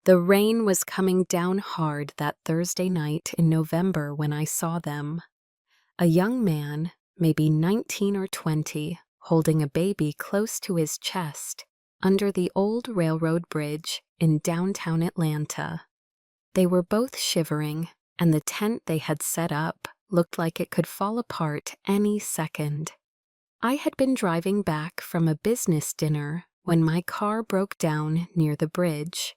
The rain was coming down hard that Thursday night in November when I saw them. A young man, maybe 19 or 20, holding a baby close to his chest, under the old railroad bridge in downtown Atlanta. They were both shivering, and the tent they had set up looked like it could fall apart any second. I had been driving back from a business dinner when my car broke down near the bridge.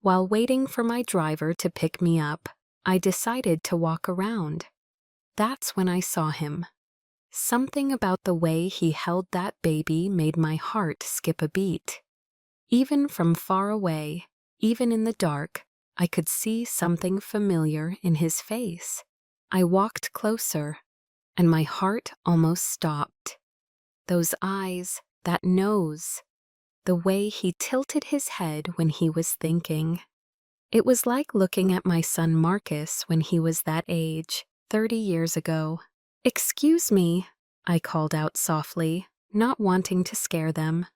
While waiting for my driver to pick me up, I decided to walk around. That's when I saw him. Something about the way he held that baby made my heart skip a beat. Even from far away, even in the dark, I could see something familiar in his face. I walked closer, and my heart almost stopped. Those eyes, that nose, the way he tilted his head when he was thinking. It was like looking at my son Marcus when he was that age, 30 years ago. "Excuse me," I called out softly, not wanting to scare them.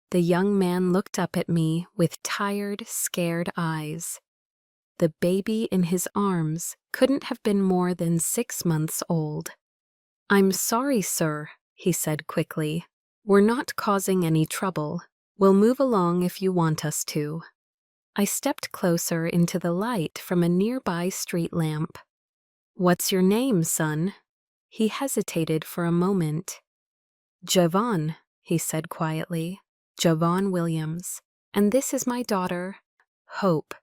The young man looked up at me with tired, scared eyes. The baby in his arms couldn't have been more than 6 months old. "I'm sorry, sir," he said quickly. "We're not causing any trouble. We'll move along if you want us to." I stepped closer into the light from a nearby street lamp. "What's your name, son?" He hesitated for a moment. "Javon," he said quietly. "Javon Williams. And this is my daughter, Hope."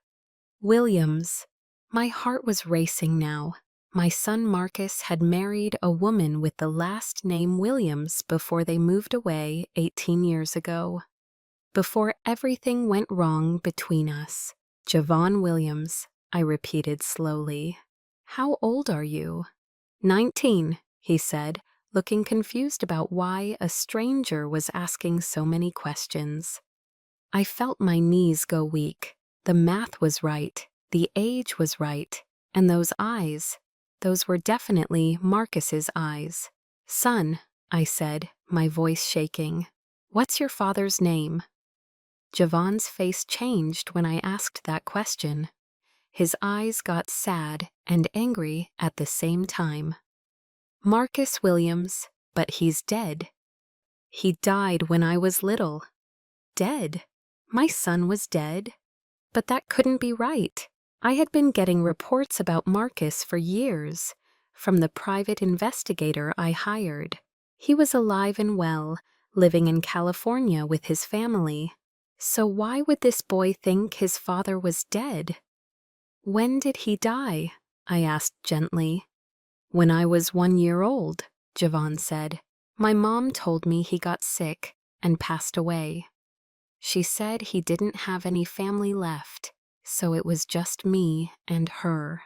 Williams. My heart was racing now. My son Marcus had married a woman with the last name Williams before they moved away 18 years ago. Before everything went wrong between us. "Javon Williams," I repeated slowly. "How old are you?" 19, he said, looking confused about why a stranger was asking so many questions. I felt my knees go weak. The math was right, the age was right, and those eyes, those were definitely Marcus's eyes. "Son," I said, my voice shaking, "what's your father's name?" Javon's face changed when I asked that question. His eyes got sad and angry at the same time. "Marcus Williams, but he's dead. He died when I was little." Dead? My son was dead? But that couldn't be right. I had been getting reports about Marcus for years, from the private investigator I hired. He was alive and well, living in California with his family. So why would this boy think his father was dead? "When did he die?" I asked gently. "When I was 1 year old," Javon said. "My mom told me he got sick and passed away. She said he didn't have any family left, so it was just me and her."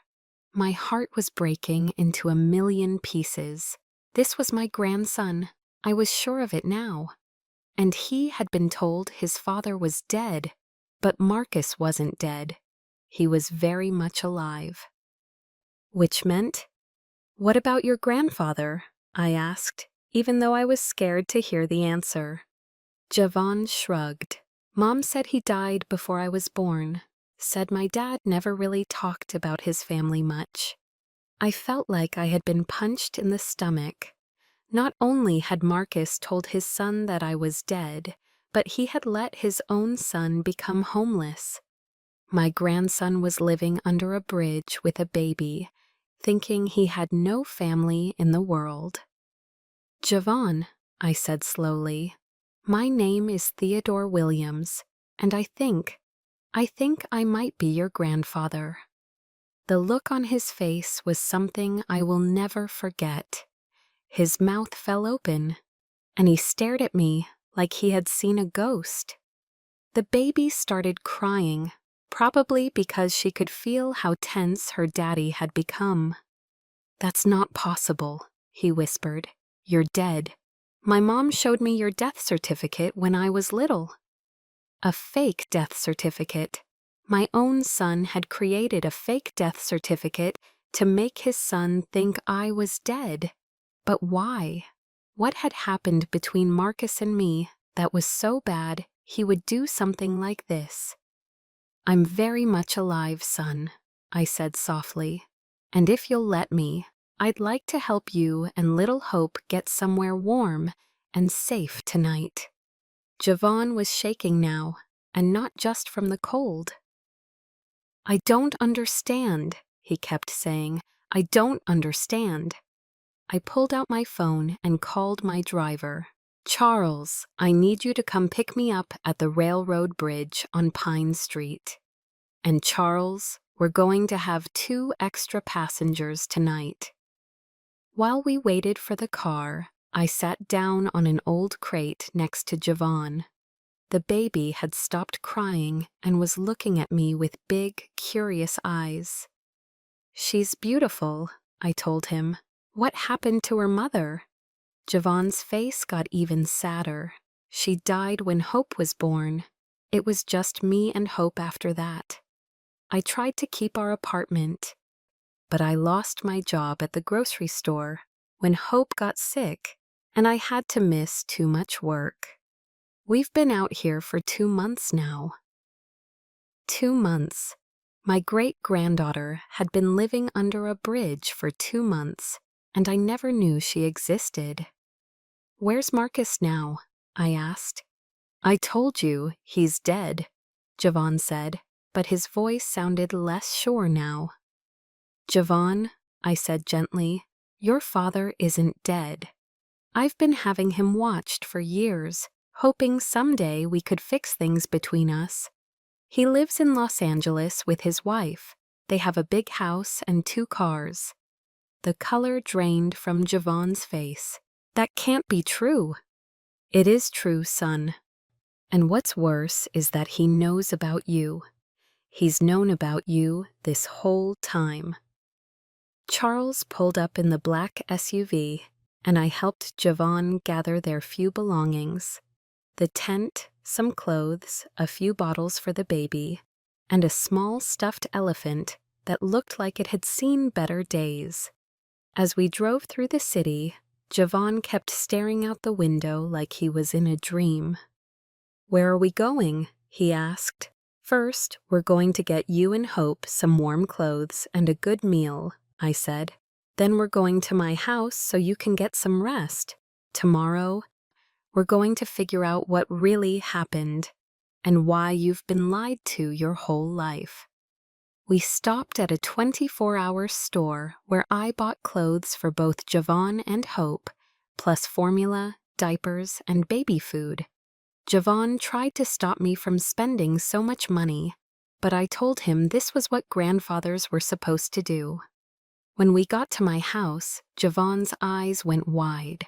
My heart was breaking into a million pieces. This was my grandson. I was sure of it now. And he had been told his father was dead, but Marcus wasn't dead. He was very much alive. Which meant, "What about your grandfather?" I asked, even though I was scared to hear the answer. Javon shrugged. "Mom said he died before I was born. Said my dad never really talked about his family much." I felt like I had been punched in the stomach. Not only had Marcus told his son that I was dead, but he had let his own son become homeless. My grandson was living under a bridge with a baby, thinking he had no family in the world. "Javon," I said slowly, "my name is Theodore Williams, and I think I might be your grandfather." The look on his face was something I will never forget. His mouth fell open, and he stared at me like he had seen a ghost. The baby started crying, probably because she could feel how tense her daddy had become. "That's not possible," he whispered. "You're dead. My mom showed me your death certificate when I was little." A fake death certificate. My own son had created a fake death certificate to make his son think I was dead. But why? What had happened between Marcus and me that was so bad he would do something like this? "I'm very much alive, son," I said softly. "And if you'll let me, I'd like to help you and little Hope get somewhere warm and safe tonight." Javon was shaking now, and not just from the cold. "I don't understand," he kept saying. "I don't understand." I pulled out my phone and called my driver. "Charles, I need you to come pick me up at the railroad bridge on Pine Street. And Charles, we're going to have 2 extra passengers tonight." While we waited for the car, I sat down on an old crate next to Javon. The baby had stopped crying and was looking at me with big, curious eyes. "She's beautiful," I told him. "What happened to her mother?" Javon's face got even sadder. "She died when Hope was born. It was just me and Hope after that. I tried to keep our apartment, but I lost my job at the grocery store when Hope got sick, and I had to miss too much work. We've been out here for 2 months now." 2 months. My great-granddaughter had been living under a bridge for 2 months, and I never knew she existed. "Where's Marcus now?" I asked. "I told you, he's dead," Javon said, but his voice sounded less sure now. "Javon," I said gently, "your father isn't dead. I've been having him watched for years, hoping someday we could fix things between us. He lives in Los Angeles with his wife. They have a big house and 2 cars. The color drained from Javon's face. "That can't be true." "It is true, son. And what's worse is that he knows about you. He's known about you this whole time." Charles pulled up in the black SUV, and I helped Javon gather their few belongings: the tent, some clothes, a few bottles for the baby, and a small stuffed elephant that looked like it had seen better days. As we drove through the city, Javon kept staring out the window like he was in a dream. "Where are we going?" he asked. "First, we're going to get you and Hope some warm clothes and a good meal," I said. "Then we're going to my house so you can get some rest. Tomorrow, we're going to figure out what really happened and why you've been lied to your whole life." We stopped at a 24-hour store where I bought clothes for both Javon and Hope, plus formula, diapers, and baby food. Javon tried to stop me from spending so much money, but I told him this was what grandfathers were supposed to do. When we got to my house, Javon's eyes went wide.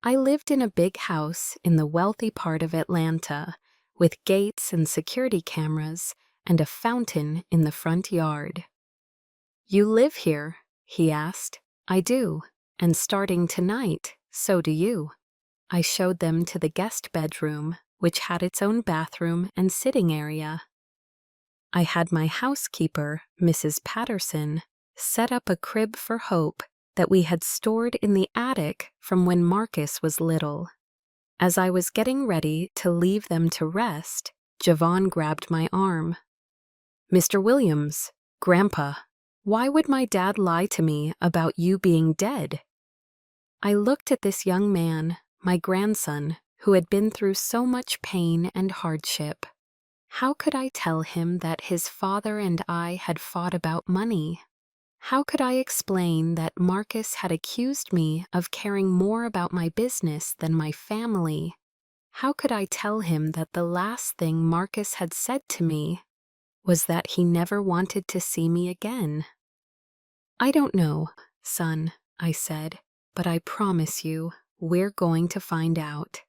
I lived in a big house in the wealthy part of Atlanta, with gates and security cameras and a fountain in the front yard. "You live here?" he asked. "I do, and starting tonight, so do you." I showed them to the guest bedroom, which had its own bathroom and sitting area. I had my housekeeper, Mrs. Patterson, set up a crib for Hope that we had stored in the attic from when Marcus was little. As I was getting ready to leave them to rest, Javon grabbed my arm. "Mr. Williams, Grandpa, why would my dad lie to me about you being dead?" I looked at this young man, my grandson, who had been through so much pain and hardship. How could I tell him that his father and I had fought about money? How could I explain that Marcus had accused me of caring more about my business than my family? How could I tell him that the last thing Marcus had said to me was that he never wanted to see me again? "I don't know, son," I said, "but I promise you, we're going to find out."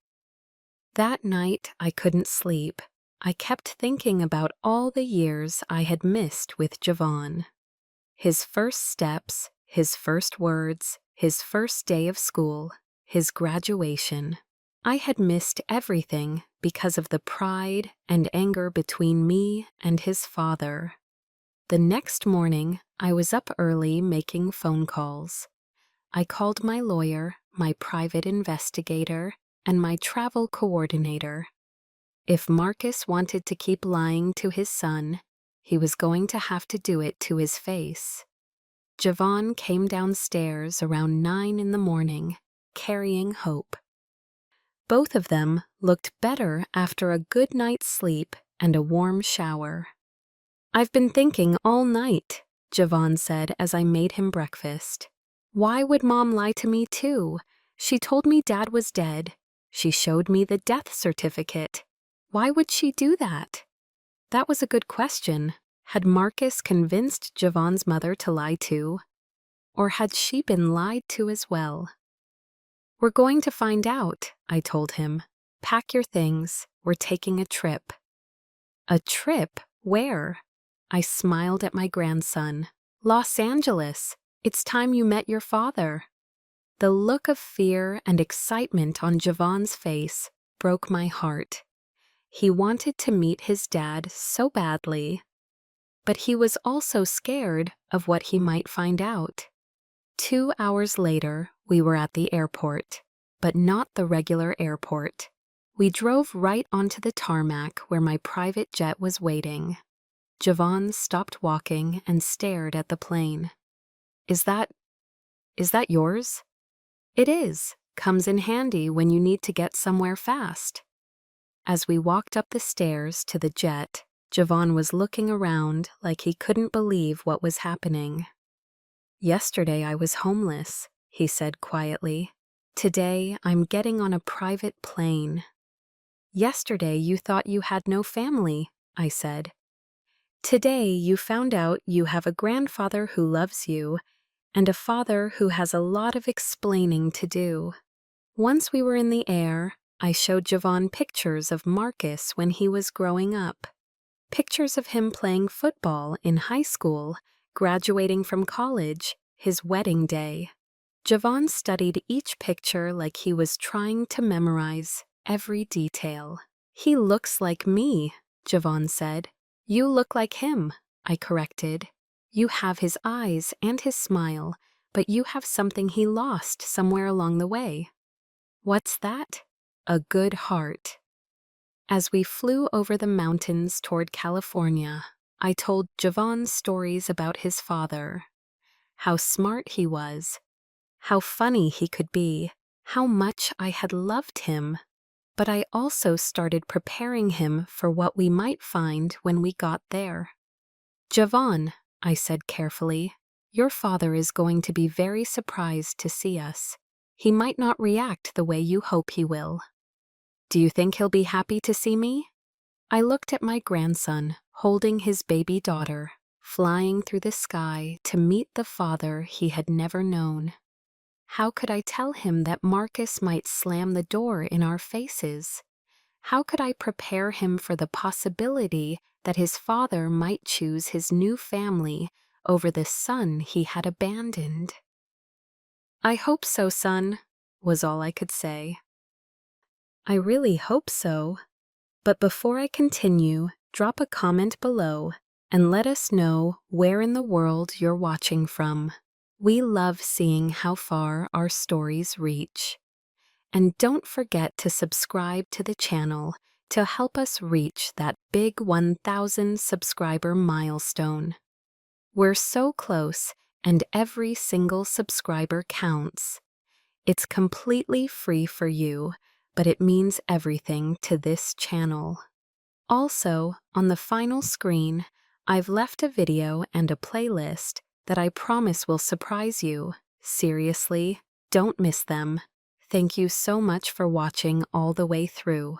That night, I couldn't sleep. I kept thinking about all the years I had missed with Javon. His first steps, his first words, his first day of school, his graduation. I had missed everything because of the pride and anger between me and his father. The next morning, I was up early making phone calls. I called my lawyer, my private investigator, and my travel coordinator. If Marcus wanted to keep lying to his son, he was going to have to do it to his face. Javon came downstairs around 9 in the morning, carrying Hope. Both of them looked better after a good night's sleep and a warm shower. "I've been thinking all night," Javon said as I made him breakfast. "Why would Mom lie to me too? She told me Dad was dead. She showed me the death certificate. Why would she do that?" That was a good question. Had Marcus convinced Javon's mother to lie too? Or had she been lied to as well? "We're going to find out," I told him. "Pack your things. We're taking a trip." "A trip? Where?" I smiled at my grandson. "Los Angeles. It's time you met your father." The look of fear and excitement on Javon's face broke my heart. He wanted to meet his dad so badly, but he was also scared of what he might find out. 2 hours later, we were at the airport, but not the regular airport. We drove right onto the tarmac where my private jet was waiting. Javon stopped walking and stared at the plane. Is that yours?" "It is. Comes in handy when you need to get somewhere fast." As we walked up the stairs to the jet, Javon was looking around like he couldn't believe what was happening. "Yesterday I was homeless," he said quietly. "Today I'm getting on a private plane." "Yesterday you thought you had no family," I said. "Today you found out you have a grandfather who loves you and a father who has a lot of explaining to do." Once we were in the air, I showed Javon pictures of Marcus when he was growing up. Pictures of him playing football in high school, graduating from college, his wedding day. Javon studied each picture like he was trying to memorize every detail. "He looks like me," Javon said. "You look like him," I corrected. "You have his eyes and his smile, but you have something he lost somewhere along the way." "What's that?" "A good heart." As we flew over the mountains toward California, I told Javon stories about his father. How smart he was, how funny he could be, how much I had loved him. But I also started preparing him for what we might find when we got there. "Javon," I said carefully, "your father is going to be very surprised to see us. He might not react the way you hope he will." "Do you think he'll be happy to see me?" I looked at my grandson, holding his baby daughter, flying through the sky to meet the father he had never known. How could I tell him that Marcus might slam the door in our faces? How could I prepare him for the possibility that his father might choose his new family over the son he had abandoned? "I hope so, son," was all I could say. I really hope so. But before I continue, drop a comment below and let us know where in the world you're watching from. We love seeing how far our stories reach. And don't forget to subscribe to the channel to help us reach that big 1,000 subscriber milestone. We're so close, and every single subscriber counts. It's completely free for you, but it means everything to this channel. Also, on the final screen, I've left a video and a playlist that I promise will surprise you. Seriously, don't miss them. Thank you so much for watching all the way through.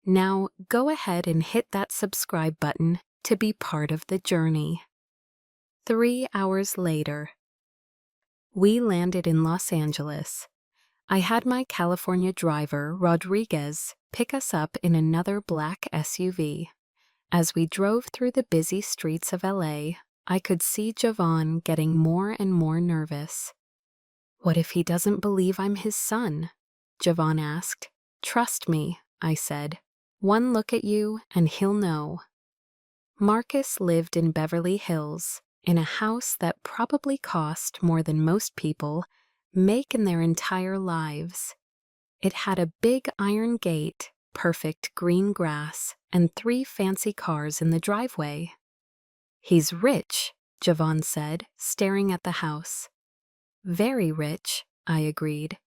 Now, go ahead and hit that subscribe button to be part of the journey. 3 hours later, we landed in Los Angeles. I had my California driver, Rodriguez, pick us up in another black SUV. As we drove through the busy streets of LA, I could see Javon getting more and more nervous. "What if he doesn't believe I'm his son?" Javon asked. "Trust me," I said. "One look at you and he'll know." Marcus lived in Beverly Hills, in a house that probably cost more than most people make in their entire lives. It had a big iron gate, perfect green grass, and 3 fancy cars in the driveway. He's rich, Javon said, staring at the house. Very rich, I agreed.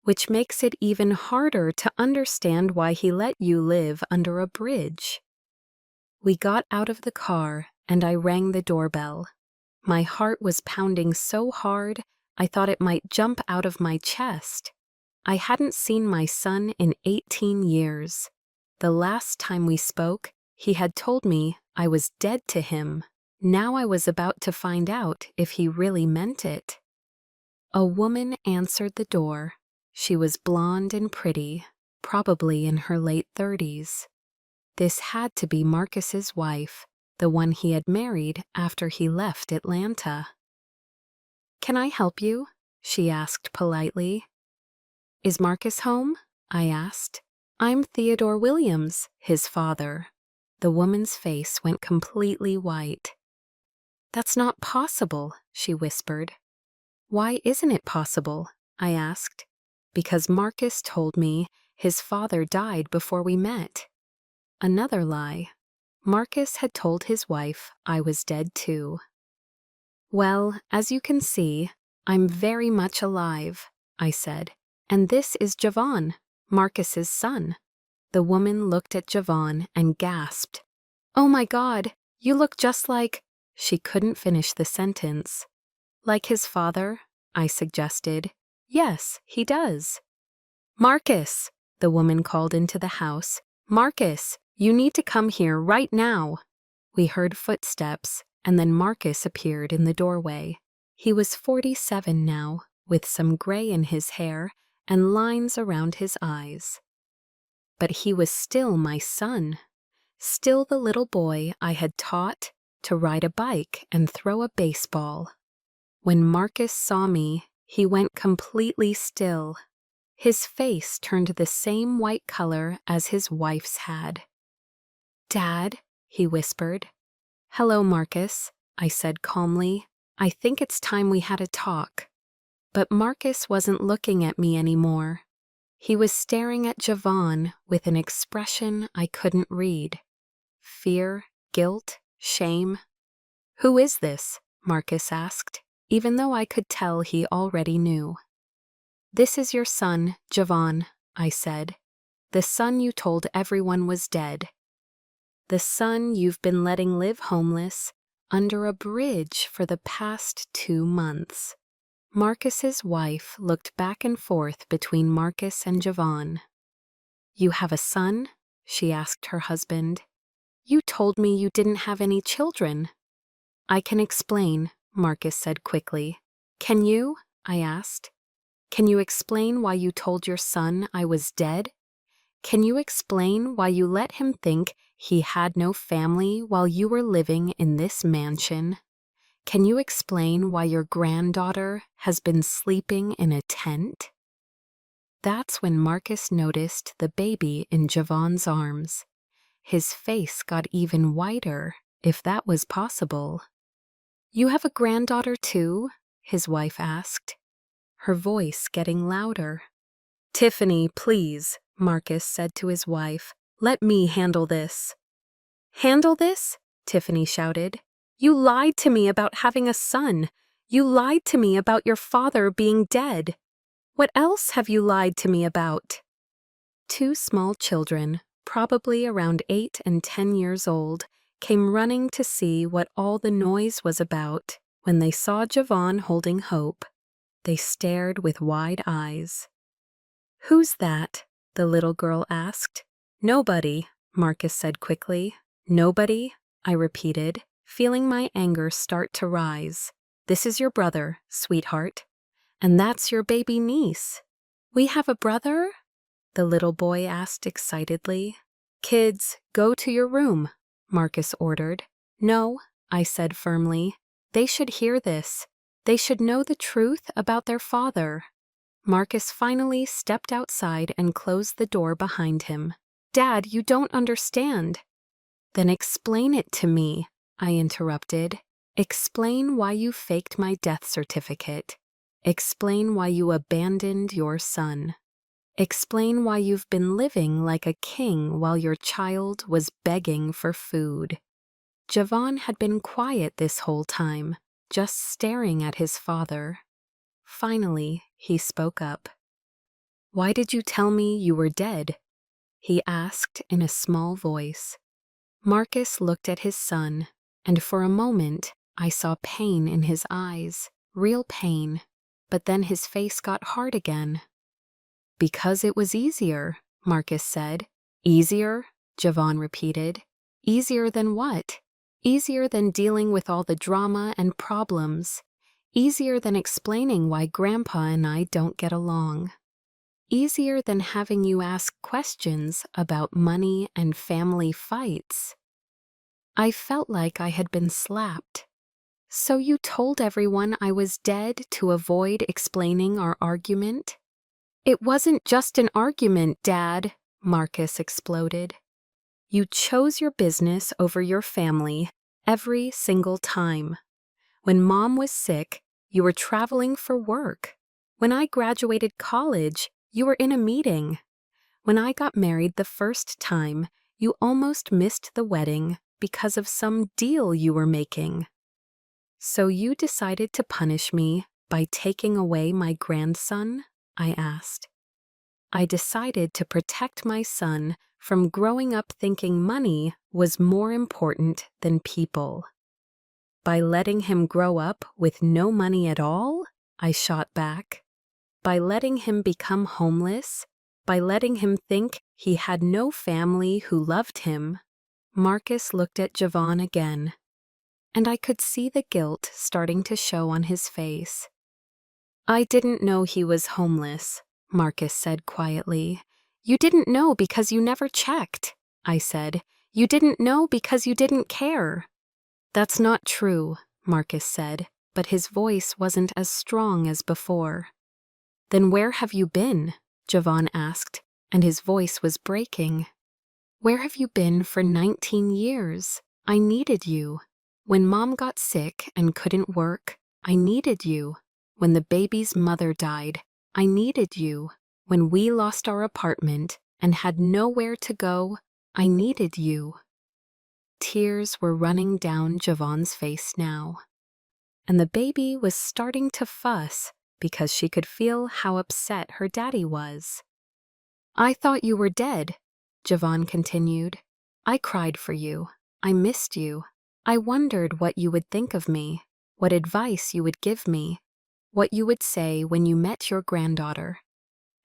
Which makes it even harder to understand why he let you live under a bridge. We got out of the car and I rang the doorbell. My heart was pounding so hard I thought it might jump out of my chest. I hadn't seen my son in 18 years. The last time we spoke, he had told me I was dead to him. Now I was about to find out if he really meant it. A woman answered the door. She was blonde and pretty, probably in her late 30s. This had to be Marcus's wife, the one he had married after he left Atlanta. "Can I help you?" she asked politely. "Is Marcus home?" I asked. "I'm Theodore Williams, his father." The woman's face went completely white. "That's not possible," she whispered. "Why isn't it possible?" I asked. "Because Marcus told me his father died before we met." Another lie. Marcus had told his wife I was dead too. "Well, as you can see, I'm very much alive," I said. "And this is Javon, Marcus's son." The woman looked at Javon and gasped. "Oh my God, you look just like—" She couldn't finish the sentence. "Like his father?" I suggested. "Yes, he does." "Marcus!" the woman called into the house. "Marcus, you need to come here right now." We heard footsteps, and then Marcus appeared in the doorway. He was 47 now, with some gray in his hair and lines around his eyes. But he was still my son, still the little boy I had taught to ride a bike and throw a baseball. When Marcus saw me, he went completely still. His face turned the same white color as his wife's had. "Dad," he whispered. "Hello, Marcus," I said calmly. "I think it's time we had a talk." But Marcus wasn't looking at me anymore. He was staring at Javon with an expression I couldn't read. Fear, guilt, shame. "Who is this?" Marcus asked, even though I could tell he already knew. "This is your son, Javon," I said. "The son you told everyone was dead. The son you've been letting live homeless under a bridge for the past 2 months." Marcus's wife looked back and forth between Marcus and Javon. "You have a son?" she asked her husband. "You told me you didn't have any children." "I can explain," Marcus said quickly. "Can you?" I asked. "Can you explain why you told your son I was dead? Can you explain why you let him think he had no family while you were living in this mansion? Can you explain why your granddaughter has been sleeping in a tent?" That's when Marcus noticed the baby in Javon's arms. His face got even whiter, if that was possible. "You have a granddaughter too?" his wife asked, her voice getting louder. "Tiffany, please," Marcus said to his wife. "Let me handle this." "Handle this?" Tiffany shouted. "You lied to me about having a son. You lied to me about your father being dead. What else have you lied to me about?" 2 small children, probably around 8 and 10 years old, came running to see what all the noise was about. When they saw Javon holding Hope, they stared with wide eyes. "Who's that?" the little girl asked. "Nobody," Marcus said quickly. "Nobody?" I repeated, feeling my anger start to rise. "This is your brother, sweetheart. And that's your baby niece." "We have a brother?" the little boy asked excitedly. "Kids, go to your room," Marcus ordered. "No," I said firmly. "They should hear this. They should know the truth about their father." Marcus finally stepped outside and closed the door behind him. "Dad, you don't understand." "Then explain it to me," I interrupted. "Explain why you faked my death certificate. Explain why you abandoned your son. Explain why you've been living like a king while your child was begging for food." Javon had been quiet this whole time, just staring at his father. Finally, he spoke up. "Why did you tell me you were dead?" he asked in a small voice. Marcus looked at his son, and for a moment I saw pain in his eyes, real pain, but then his face got hard again. "Because it was easier," Marcus said. "Easier?" Javon repeated. "Easier than what?" "Easier than dealing with all the drama and problems. Easier than explaining why Grandpa and I don't get along. Easier than having you ask questions about money and family fights." I felt like I had been slapped. "So you told everyone I was dead to avoid explaining our argument?" "It wasn't just an argument, Dad," Marcus exploded. "You chose your business over your family every single time. When Mom was sick, you were traveling for work. When I graduated college, you were in a meeting. When I got married the first time, you almost missed the wedding because of some deal you were making. So you decided to punish me by taking away my grandson?" I asked. "I decided to protect my son from growing up thinking money was more important than people." "By letting him grow up with no money at all?" I shot back. "By letting him become homeless? By letting him think he had no family who loved him?" Marcus looked at Javon again, and I could see the guilt starting to show on his face. "I didn't know he was homeless," Marcus said quietly. "You didn't know because you never checked," I said. "You didn't know because you didn't care." "That's not true," Marcus said, but his voice wasn't as strong as before. "Then where have you been?" Javon asked, and his voice was breaking. "Where have you been for 19 years? I needed you. When Mom got sick and couldn't work, I needed you. When the baby's mother died, I needed you. When we lost our apartment and had nowhere to go, I needed you." Tears were running down Javon's face now, and the baby was starting to fuss because she could feel how upset her daddy was. "I thought you were dead," Javon continued. "I cried for you. I missed you. I wondered what you would think of me, what advice you would give me, what you would say when you met your granddaughter.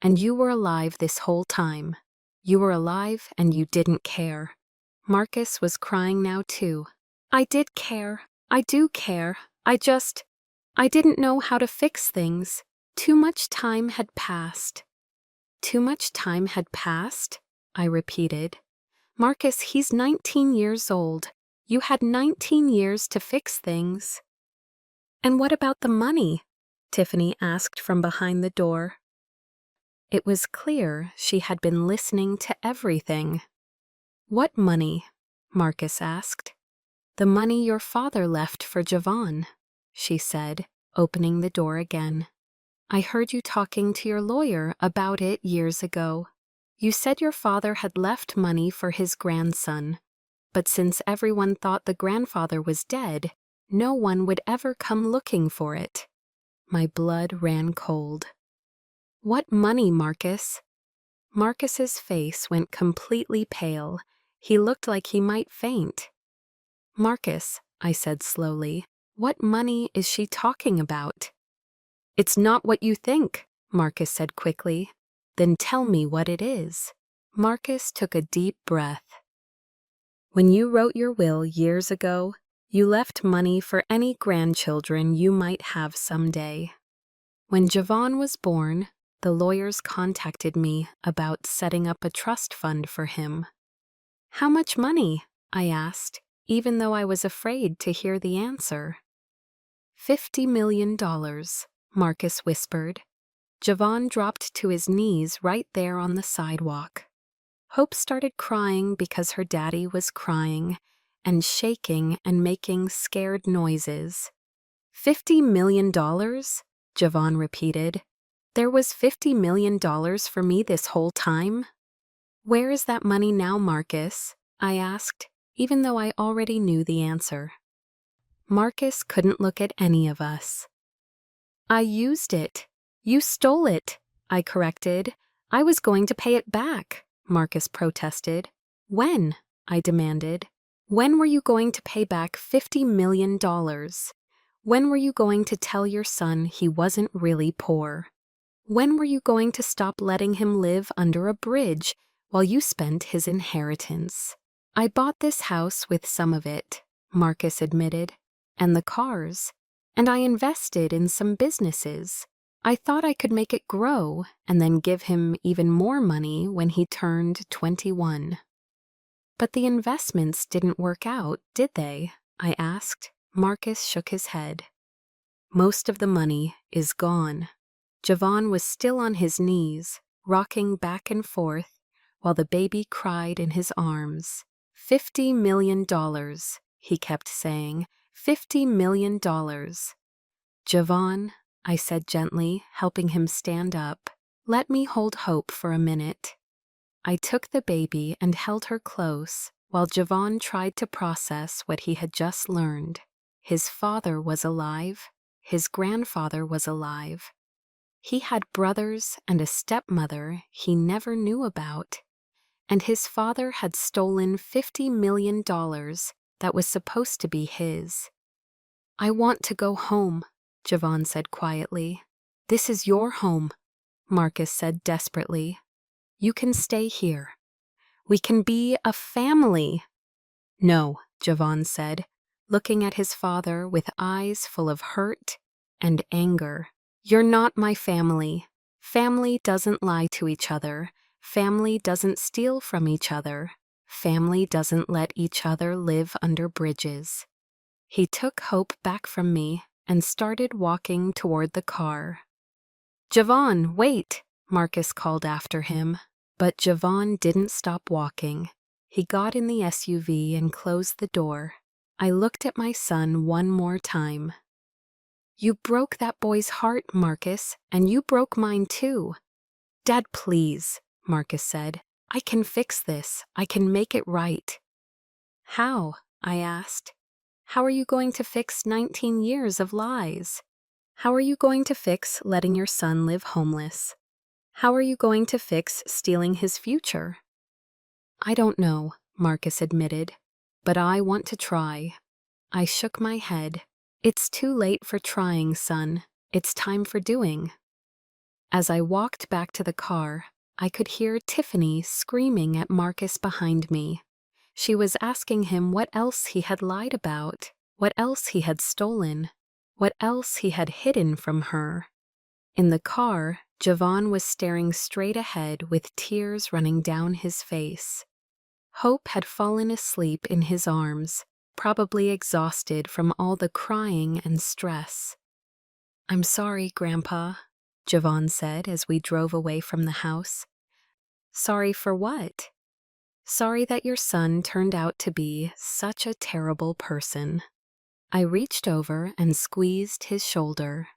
And you were alive this whole time. You were alive and you didn't care." Marcus was crying now too. "I did care. I do care. I didn't know how to fix things. Too much time had passed." "Too much time had passed?" I repeated. "Marcus, he's 19 years old. You had 19 years to fix things." "And what about the money?" Tiffany asked from behind the door. It was clear she had been listening to everything. "What money?" Marcus asked. "The money your father left for Javon," she said, opening the door again. "I heard you talking to your lawyer about it years ago. You said your father had left money for his grandson, but since everyone thought the grandfather was dead, no one would ever come looking for it." My blood ran cold. "What money, Marcus?" Marcus's face went completely pale. He looked like he might faint. "Marcus," I said slowly, "what money is she talking about?" "It's not what you think," Marcus said quickly. "Then tell me what it is." Marcus took a deep breath. "When you wrote your will years ago, you left money for any grandchildren you might have someday. When Javon was born, the lawyers contacted me about setting up a trust fund for him." "How much money?" I asked, even though I was afraid to hear the answer. $50 million, Marcus whispered. Javon dropped to his knees right there on the sidewalk. Hope started crying because her daddy was crying, and shaking and making scared noises. $50 million? Javon repeated. "There was $50 million for me this whole time?" "Where is that money now, Marcus?" I asked. even though I already knew the answer. Marcus couldn't look at any of us. I used it. You stole it, I corrected. I was going to pay it back, Marcus protested. When? I demanded. When were you going to pay back $50 million? When were you going to tell your son he wasn't really poor? When were you going to stop letting him live under a bridge while you spent his inheritance? I bought this house with some of it, Marcus admitted, and the cars, and I invested in some businesses. I thought I could make it grow and then give him even more money when he turned 21. But the investments didn't work out, did they? I asked. Marcus shook his head. Most of the money is gone. Javon was still on his knees, rocking back and forth, while the baby cried in his arms. $50 million, he kept saying. $50 million. Javon, I said gently, helping him stand up, let me hold hope for a minute. I took the baby and held her close while Javon tried to process what he had just learned. His father was alive. His grandfather was alive. He had brothers and a stepmother he never knew about. And his father had stolen $50 million that was supposed to be his. I want to go home, Javon said quietly. This is your home, Marcus said desperately. You can stay here. We can be a family. No, Javon said, looking at his father with eyes full of hurt and anger. You're not my family. Family doesn't lie to each other. Family doesn't steal from each other. Family doesn't let each other live under bridges. He took Hope back from me and started walking toward the car. Javon, wait, Marcus called after him. But Javon didn't stop walking. He got in the SUV and closed the door. I looked at my son one more time. You broke that boy's heart, Marcus, and you broke mine too. Dad, please, Marcus said. I can fix this. I can make it right. How? I asked. How are you going to fix 19 years of lies? How are you going to fix letting your son live homeless? How are you going to fix stealing his future? I don't know, Marcus admitted, but I want to try. I shook my head. It's too late for trying, son. It's time for doing. As I walked back to the car, I could hear Tiffany screaming at Marcus behind me. She was asking him what else he had lied about, what else he had stolen, what else he had hidden from her. In the car, Javon was staring straight ahead with tears running down his face. Hope had fallen asleep in his arms, probably exhausted from all the crying and stress. I'm sorry, Grandpa, Javon said as we drove away from the house. Sorry for what? Sorry that your son turned out to be such a terrible person. I reached over and squeezed his shoulder.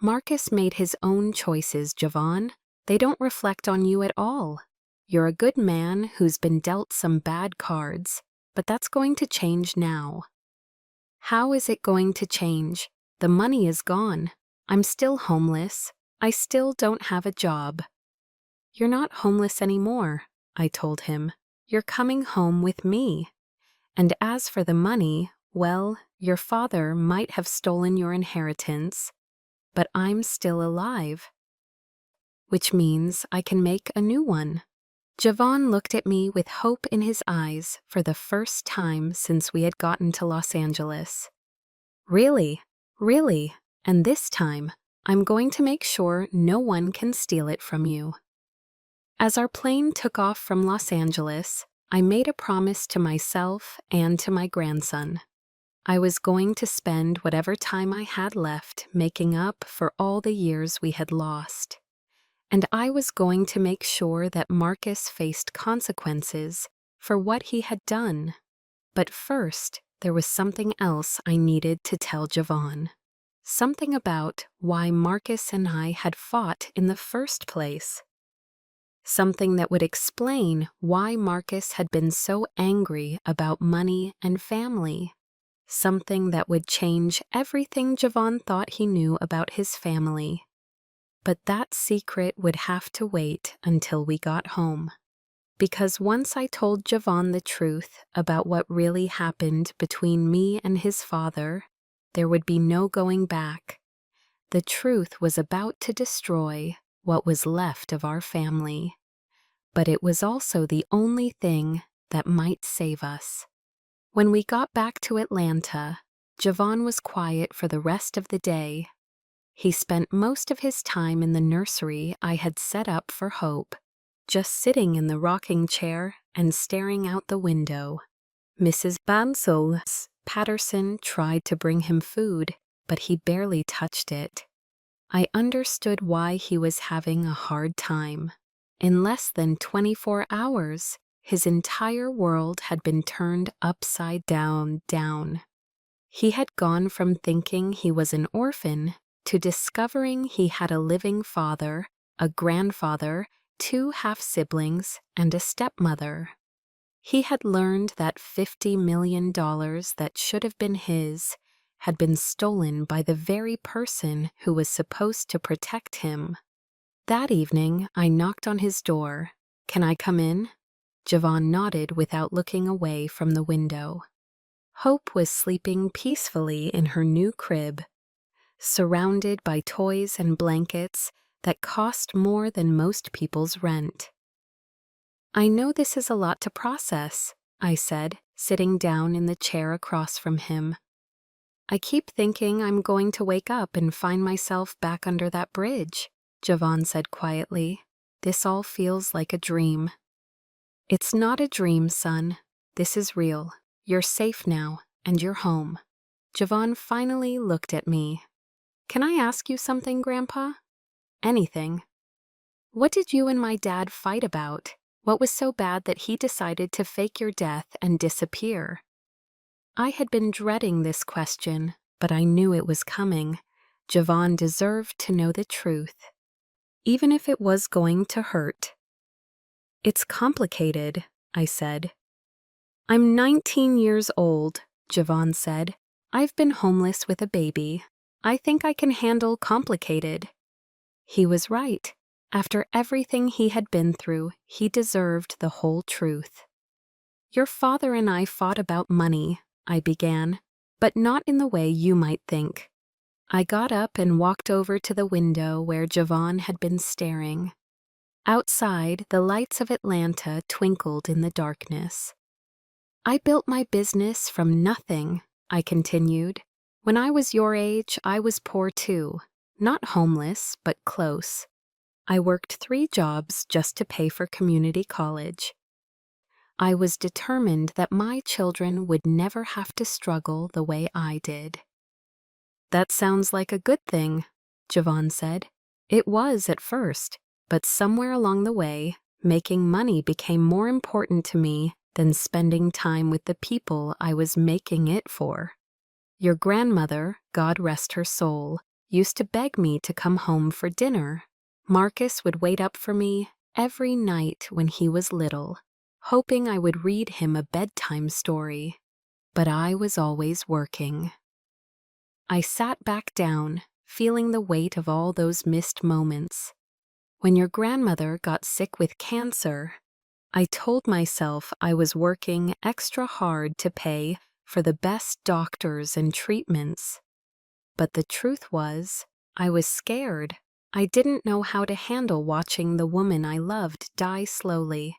Marcus made his own choices, Javon. They don't reflect on you at all. You're a good man who's been dealt some bad cards, but that's going to change now. How is it going to change? The money is gone. I'm still homeless. I still don't have a job. You're not homeless anymore, I told him. You're coming home with me. And as for the money, well, your father might have stolen your inheritance, but I'm still alive. Which means I can make a new one. Javon looked at me with hope in his eyes for the first time since we had gotten to Los Angeles. Really, really, and this time, I'm going to make sure no one can steal it from you. As our plane took off from Los Angeles, I made a promise to myself and to my grandson. I was going to spend whatever time I had left making up for all the years we had lost. And I was going to make sure that Marcus faced consequences for what he had done. But first, there was something else I needed to tell Javon. Something about why Marcus and I had fought in the first place. Something that would explain why Marcus had been so angry about money and family. Something that would change everything Javon thought he knew about his family. But that secret would have to wait until we got home. Because once I told Javon the truth about what really happened between me and his father, there would be no going back. The truth was about to destroy what was left of our family. But it was also the only thing that might save us. When we got back to Atlanta, Javon was quiet for the rest of the day. He spent most of his time in the nursery I had set up for Hope, just sitting in the rocking chair and staring out the window. Mrs. Bansels Patterson tried to bring him food, but he barely touched it. I understood why he was having a hard time. In less than 24 hours, his entire world had been turned upside down. He had gone from thinking he was an orphan to discovering he had a living father, a grandfather, 2 half-siblings, and a stepmother. He had learned that $50 million that should have been his had been stolen by the very person who was supposed to protect him. That evening, I knocked on his door. "Can I come in?" Javon nodded without looking away from the window. Hope was sleeping peacefully in her new crib, surrounded by toys and blankets that cost more than most people's rent. "I know this is a lot to process," I said, sitting down in the chair across from him. "I keep thinking I'm going to wake up and find myself back under that bridge," Javon said quietly. "This all feels like a dream." "It's not a dream, son. This is real. You're safe now, and you're home." Javon finally looked at me. "Can I ask you something, Grandpa?" "Anything." "What did you and my dad fight about? What was so bad that he decided to fake your death and disappear?" I had been dreading this question, but I knew it was coming. Javon deserved to know the truth, even if it was going to hurt. "It's complicated," I said. "I'm 19 years old," Javon said. "I've been homeless with a baby. I think I can handle complicated." He was right. After everything he had been through, he deserved the whole truth. "Your father and I fought about money," I began, "but not in the way you might think." I got up and walked over to the window where Javon had been staring. Outside, the lights of Atlanta twinkled in the darkness. "I built my business from nothing," I continued. "When I was your age, I was poor too. Not homeless, but close. I worked 3 jobs just to pay for community college. I was determined that my children would never have to struggle the way I did." "That sounds like a good thing," Javon said. "It was at first, but somewhere along the way, making money became more important to me than spending time with the people I was making it for. Your grandmother, God rest her soul, used to beg me to come home for dinner. Marcus would wait up for me every night when he was little, hoping I would read him a bedtime story. But I was always working." I sat back down, feeling the weight of all those missed moments. When your grandmother got sick with cancer, I told myself I was working extra hard to pay for the best doctors and treatments. But the truth was, I was scared. I didn't know how to handle watching the woman I loved die slowly.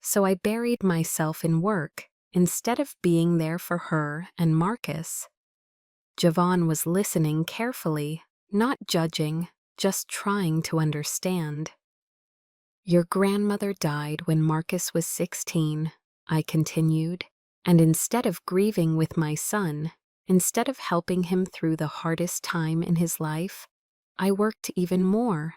So I buried myself in work instead of being there for her and Marcus. Javon was listening carefully, not judging, just trying to understand. "Your grandmother died when Marcus was 16, I continued, "and instead of grieving with my son, instead of helping him through the hardest time in his life, I worked even more.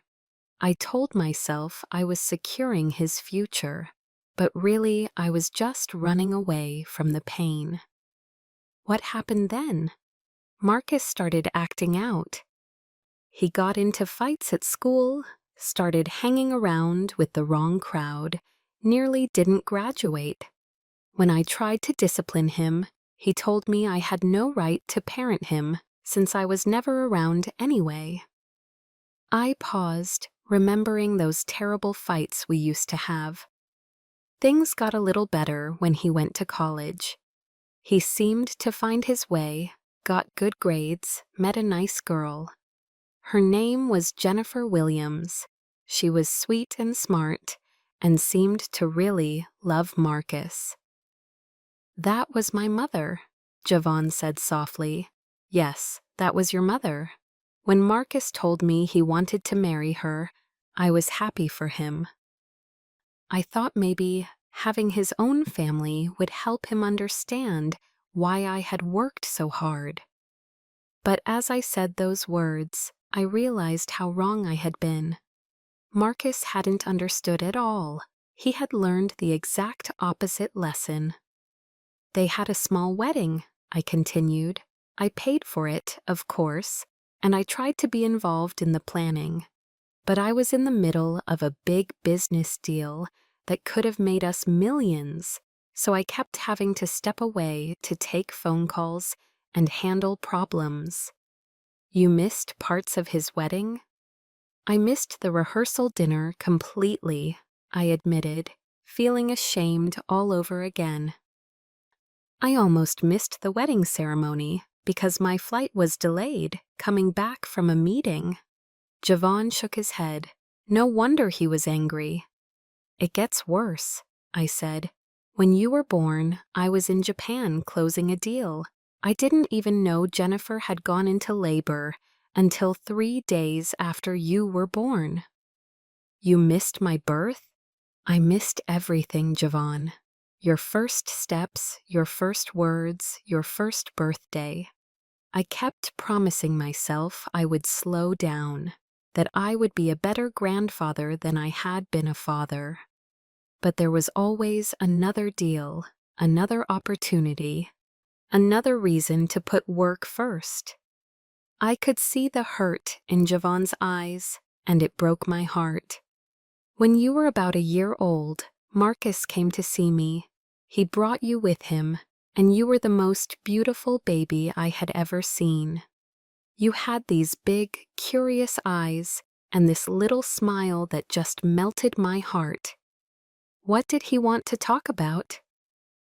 I told myself I was securing his future, but really I was just running away from the pain." "What happened then?" "Marcus started acting out. He got into fights at school, started hanging around with the wrong crowd, nearly didn't graduate. When I tried to discipline him, he told me I had no right to parent him since I was never around anyway. I paused, remembering those terrible fights we used to have. Things got a little better when he went to college. He seemed to find his way, got good grades, met a nice girl. Her name was Jennifer Williams. She was sweet and smart, and seemed to really love Marcus. "That was my mother," Javon said softly. "Yes, that was your mother. When Marcus told me he wanted to marry her, I was happy for him. I thought maybe having his own family would help him understand why I had worked so hard. But as I said those words, I realized how wrong I had been. Marcus hadn't understood at all. He had learned the exact opposite lesson. They had a small wedding," I continued. "I paid for it, of course, and I tried to be involved in the planning. But I was in the middle of a big business deal that could have made us millions, so I kept having to step away to take phone calls and handle problems." "You missed parts of his wedding?" "I missed the rehearsal dinner completely," I admitted, feeling ashamed all over again. "I almost missed the wedding ceremony because my flight was delayed coming back from a meeting." Javon shook his head. No wonder he was angry. "It gets worse," I said. "When you were born, I was in Japan closing a deal. I didn't even know Jennifer had gone into labor until 3 days after you were born." "You missed my birth?" "I missed everything, Javon. Your first steps, your first words, your first birthday. I kept promising myself I would slow down, that I would be a better grandfather than I had been a father. But there was always another deal, another opportunity, another reason to put work first." I could see the hurt in Javon's eyes, and it broke my heart. "When you were about a year old, Marcus came to see me. He brought you with him, and you were the most beautiful baby I had ever seen. You had these big, curious eyes and this little smile that just melted my heart." "What did he want to talk about?"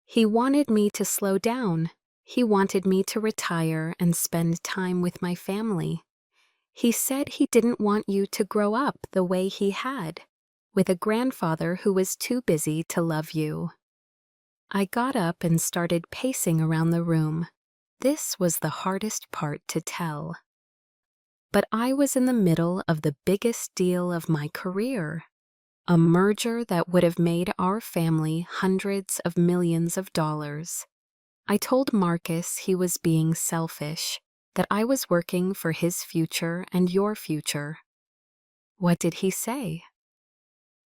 "He wanted me to slow down. He wanted me to retire and spend time with my family. He said he didn't want you to grow up the way he had, with a grandfather who was too busy to love you." I got up and started pacing around the room. This was the hardest part to tell. But I was in the middle of the biggest deal of my career, a merger that would have made our family hundreds of millions of dollars. I told Marcus he was being selfish, that I was working for his future and your future. What did he say?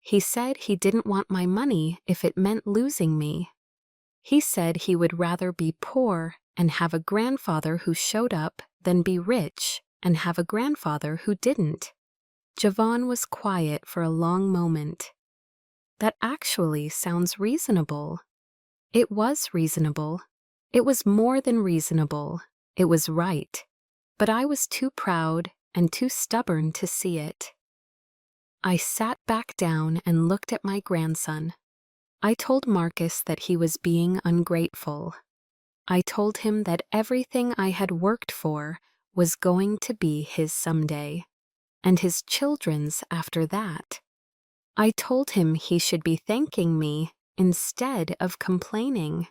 He said he didn't want my money if it meant losing me. He said he would rather be poor and have a grandfather who showed up than be rich and have a grandfather who didn't. Javon was quiet for a long moment. "That actually sounds reasonable." It was reasonable. It was more than reasonable. It was right. But I was too proud and too stubborn to see it. I sat back down and looked at my grandson. I told Marcus that he was being ungrateful. I told him that everything I had worked for was going to be his someday, and his children's after that. I told him he should be thanking me instead of complaining.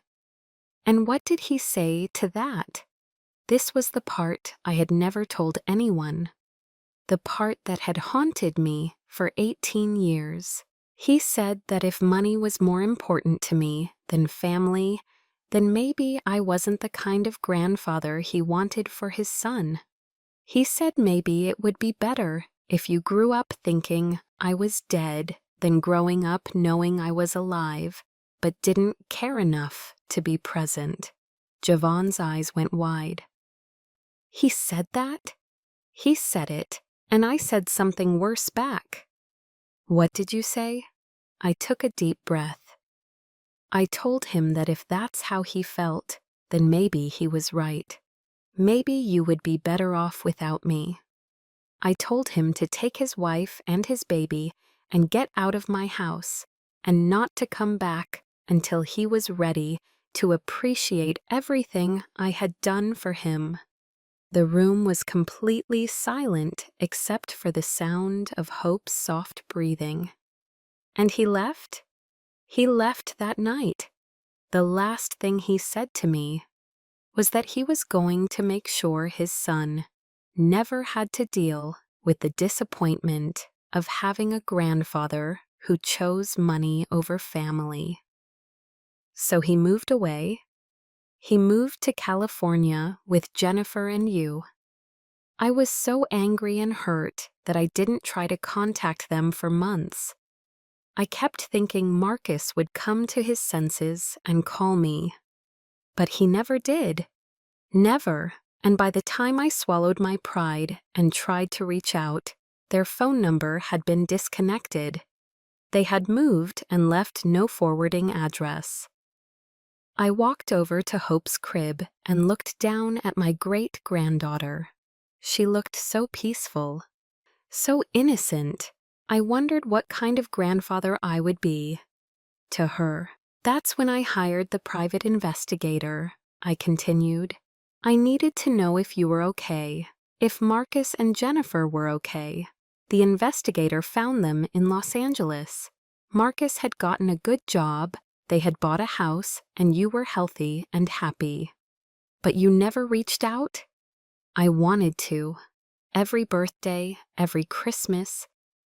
And what did he say to that? This was the part I had never told anyone, the part that had haunted me for 18 years. He said that if money was more important to me than family, then maybe I wasn't the kind of grandfather he wanted for his son. He said maybe it would be better if you grew up thinking I was dead than growing up knowing I was alive, but didn't care enough to be present. Javon's eyes went wide. "He said that?" "He said it, And I said something worse back. What did you say? I took a deep breath. I told him that if that's how he felt, then maybe he was right. Maybe you would be better off without me. I told him to take his wife and his baby and get out of my house, and not to come back until he was ready to appreciate everything I had done for him. The room was completely silent except for the sound of Hope's soft breathing. And he left? He left that night. The last thing he said to me was that he was going to make sure his son never had to deal with the disappointment of having a grandfather who chose money over family. So he moved away. He moved to California with Jennifer and you. I was so angry and hurt that I didn't try to contact them for months. I kept thinking Marcus would come to his senses and call me. But he never did. Never. And by the time I swallowed my pride and tried to reach out, their phone number had been disconnected. They had moved and left no forwarding address. I walked over to Hope's crib and looked down at my great-granddaughter. She looked so peaceful, so innocent. I wondered what kind of grandfather I would be to her. That's when I hired the private investigator, I continued. I needed to know if you were okay, if Marcus and Jennifer were okay. The investigator found them in Los Angeles. Marcus had gotten a good job, they had bought a house, and you were healthy and happy. But you never reached out? I wanted to. Every birthday, every Christmas,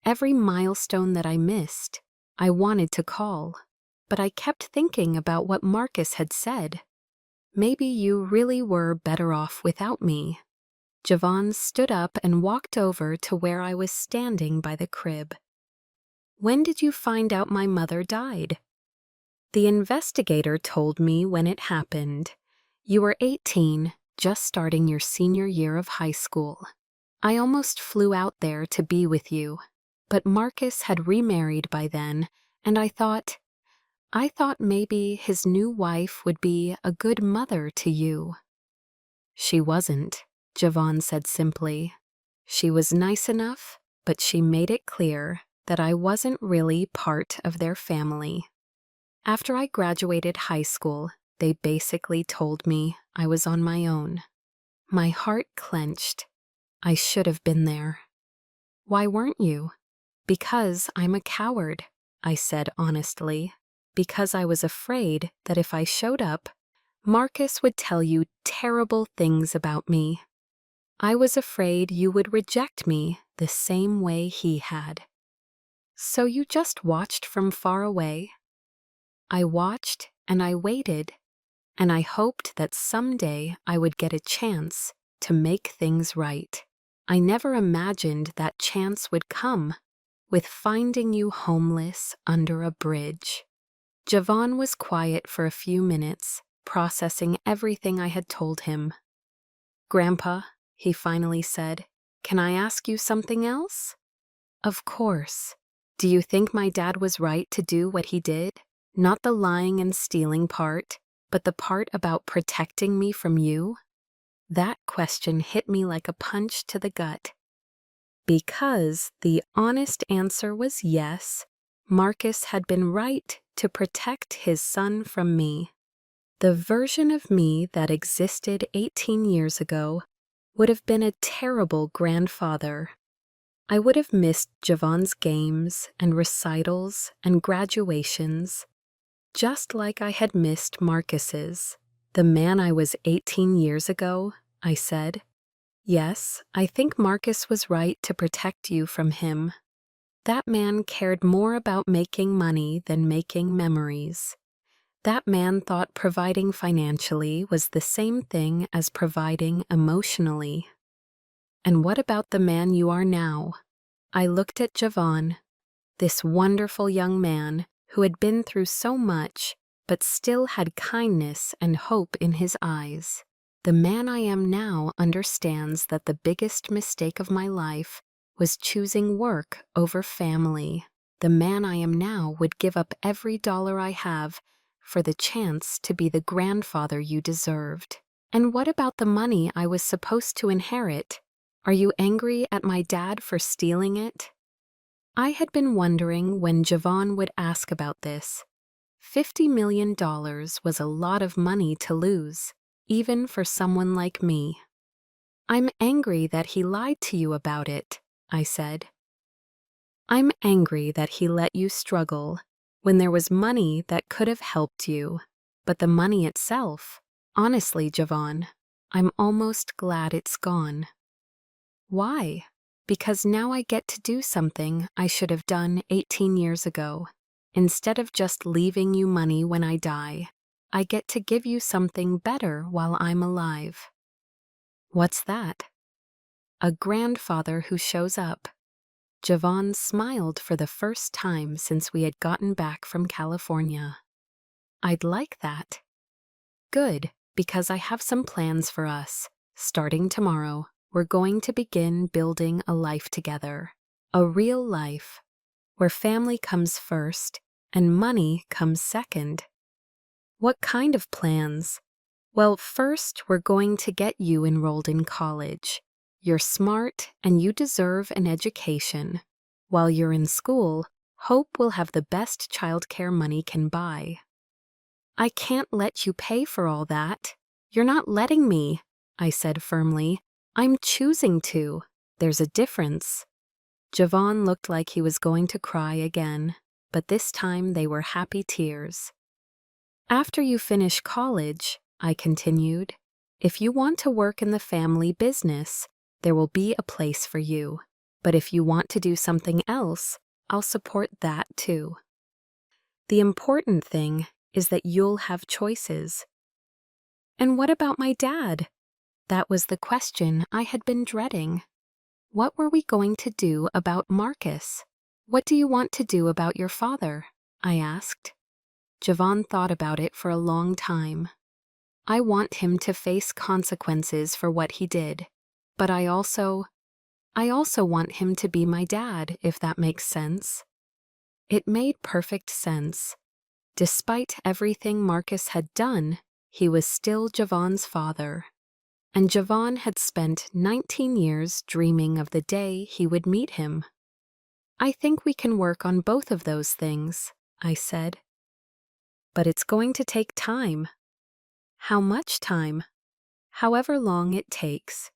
every milestone that I missed, I wanted to call. But I kept thinking about what Marcus had said. Maybe you really were better off without me. Javon stood up and walked over to where I was standing by the crib. When did you find out my mother died? The investigator told me when it happened. You were 18, just starting your senior year of high school. I almost flew out there to be with you, but Marcus had remarried by then, and I thought maybe his new wife would be a good mother to you. She wasn't, Javon said simply. She was nice enough, but she made it clear that I wasn't really part of their family. After I graduated high school, they basically told me I was on my own. My heart clenched. I should have been there. Why weren't you? Because I'm a coward, I said honestly. Because I was afraid that if I showed up, Marcus would tell you terrible things about me. I was afraid you would reject me the same way he had. So you just watched from far away? I watched and I waited, and I hoped that someday I would get a chance to make things right. I never imagined that chance would come with finding you homeless under a bridge. Javon was quiet for a few minutes, processing everything I had told him. Grandpa, he finally said, can I ask you something else? Of course. Do you think my dad was right to do what he did? Not the lying and stealing part, but the part about protecting me from you? That question hit me like a punch to the gut. Because the honest answer was yes, Marcus had been right to protect his son from me. The version of me that existed 18 years ago would have been a terrible grandfather. I would have missed Javon's games and recitals and graduations, just like I had missed Marcus's. The man I was 18 years ago, I said. Yes, I think Marcus was right to protect you from him. That man cared more about making money than making memories. That man thought providing financially was the same thing as providing emotionally. And what about the man you are now? I looked at Javon, this wonderful young man who had been through so much, but still had kindness and hope in his eyes. The man I am now understands that the biggest mistake of my life was choosing work over family. The man I am now would give up every dollar I have for the chance to be the grandfather you deserved. And what about the money I was supposed to inherit? Are you angry at my dad for stealing it? I had been wondering when Javon would ask about this. $50 million was a lot of money to lose, even for someone like me. I'm angry that he lied to you about it, I said. I'm angry that he let you struggle when there was money that could have helped you. But the money itself, honestly, Javon, I'm almost glad it's gone. Why? Because now I get to do something I should have done 18 years ago. Instead of just leaving you money when I die, I get to give you something better while I'm alive. What's that? A grandfather who shows up. Javon smiled for the first time since we had gotten back from California. I'd like that. Good, because I have some plans for us. Starting tomorrow, we're going to begin building a life together. A real life, where family comes first and money comes second. What kind of plans? Well, first, we're going to get you enrolled in college. You're smart and you deserve an education. While you're in school, Hope will have the best childcare money can buy. I can't let you pay for all that. You're not letting me, I said firmly. I'm choosing to. There's a difference. Javon looked like he was going to cry again, but this time they were happy tears. After you finish college, I continued, if you want to work in the family business, there will be a place for you. But if you want to do something else, I'll support that too. The important thing is that you'll have choices. And what about my dad? That was the question I had been dreading. What were we going to do about Marcus? What do you want to do about your father? I asked. Javon thought about it for a long time. I want him to face consequences for what he did, but I also want him to be my dad, if that makes sense. It made perfect sense. Despite everything Marcus had done, he was still Javon's father. And Javon had spent 19 years dreaming of the day he would meet him. I think we can work on both of those things, I said. But it's going to take time. How much time? However long it takes.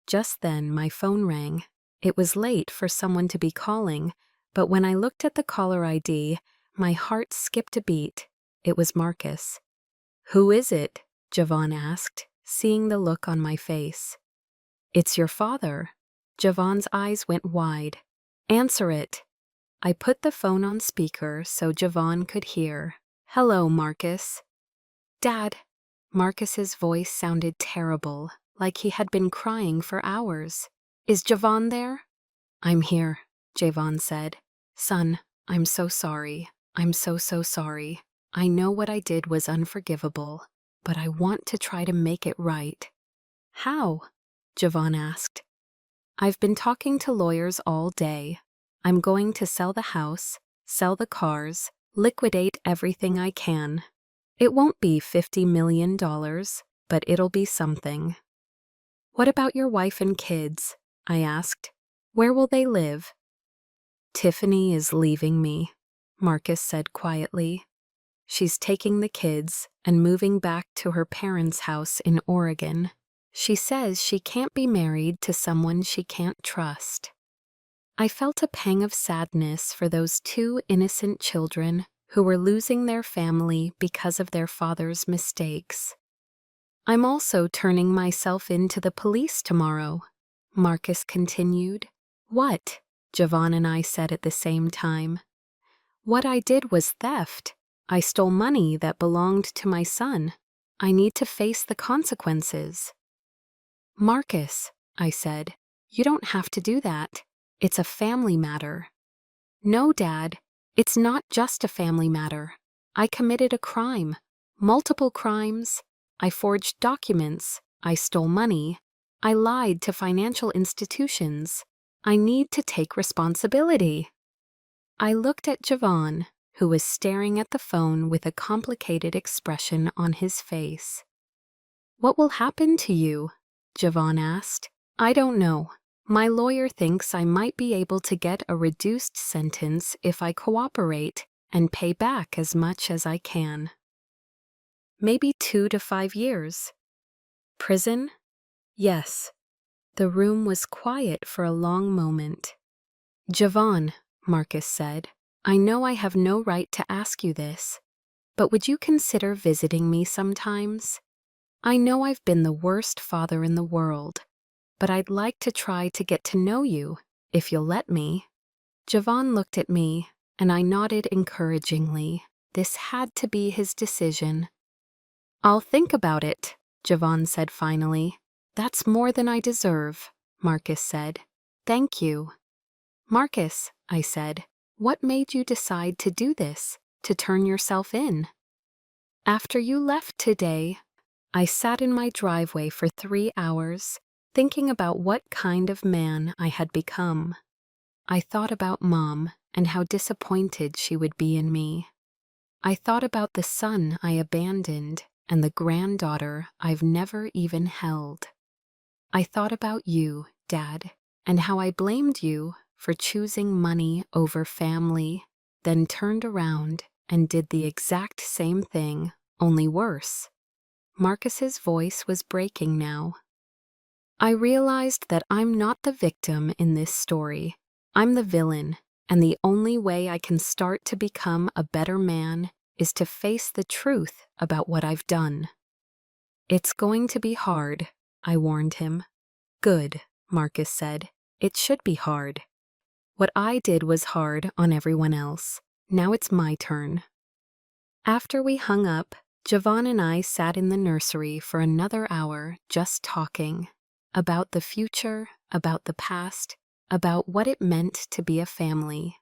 Just then my phone rang. It was late for someone to be calling, but when I looked at the caller ID, my heart skipped a beat. It was Marcus. Who is it? Javon asked, seeing the look on my face. It's your father. Javon's eyes went wide. Answer it. I put the phone on speaker so Javon could hear. Hello, Marcus. Dad. Marcus's voice sounded terrible, like he had been crying for hours. Is Javon there? I'm here, Javon said. Son, I'm so sorry. I'm so sorry. I know what I did was unforgivable, but I want to try to make it right. How? Javon asked. I've been talking to lawyers all day. I'm going to sell the house, sell the cars, liquidate everything I can. It won't be $50 million, but it'll be something. What about your wife and kids? I asked. Where will they live? Tiffany is leaving me, Marcus said quietly. She's taking the kids and moving back to her parents' house in Oregon. She says she can't be married to someone she can't trust. I felt a pang of sadness for those two innocent children who were losing their family because of their father's mistakes. I'm also turning myself in to the police tomorrow, Marcus continued. What? Javon and I said at the same time. What I did was theft. I stole money that belonged to my son. I need to face the consequences. Marcus, I said, you don't have to do that. It's a family matter. No, Dad, it's not just a family matter. I committed a crime, multiple crimes. I forged documents. I stole money. I lied to financial institutions. I need to take responsibility. I looked at Javon, who was staring at the phone with a complicated expression on his face. What will happen to you? Javon asked. I don't know. My lawyer thinks I might be able to get a reduced sentence if I cooperate and pay back as much as I can. Maybe 2 to 5 years. Prison? Yes. The room was quiet for a long moment. Javon, Marcus said, I know I have no right to ask you this, but would you consider visiting me sometimes? I know I've been the worst father in the world, but I'd like to try to get to know you, if you'll let me. Javon looked at me, and I nodded encouragingly. This had to be his decision. I'll think about it, Javon said finally. That's more than I deserve, Marcus said. Thank you. Marcus, I said, what made you decide to do this, to turn yourself in? After you left today, I sat in my driveway for 3 hours, thinking about what kind of man I had become. I thought about Mom and how disappointed she would be in me. I thought about the son I abandoned and the granddaughter I've never even held. I thought about you, Dad, and how I blamed you for choosing money over family, then turned around and did the exact same thing, only worse. Marcus's voice was breaking now. I realized that I'm not the victim in this story. I'm the villain, and the only way I can start to become a better man is to face the truth about what I've done. It's going to be hard, I warned him. Good, Marcus said. It should be hard. What I did was hard on everyone else. Now it's my turn. After we hung up, Javon and I sat in the nursery for another hour just talking about the future, about the past, about what it meant to be a family.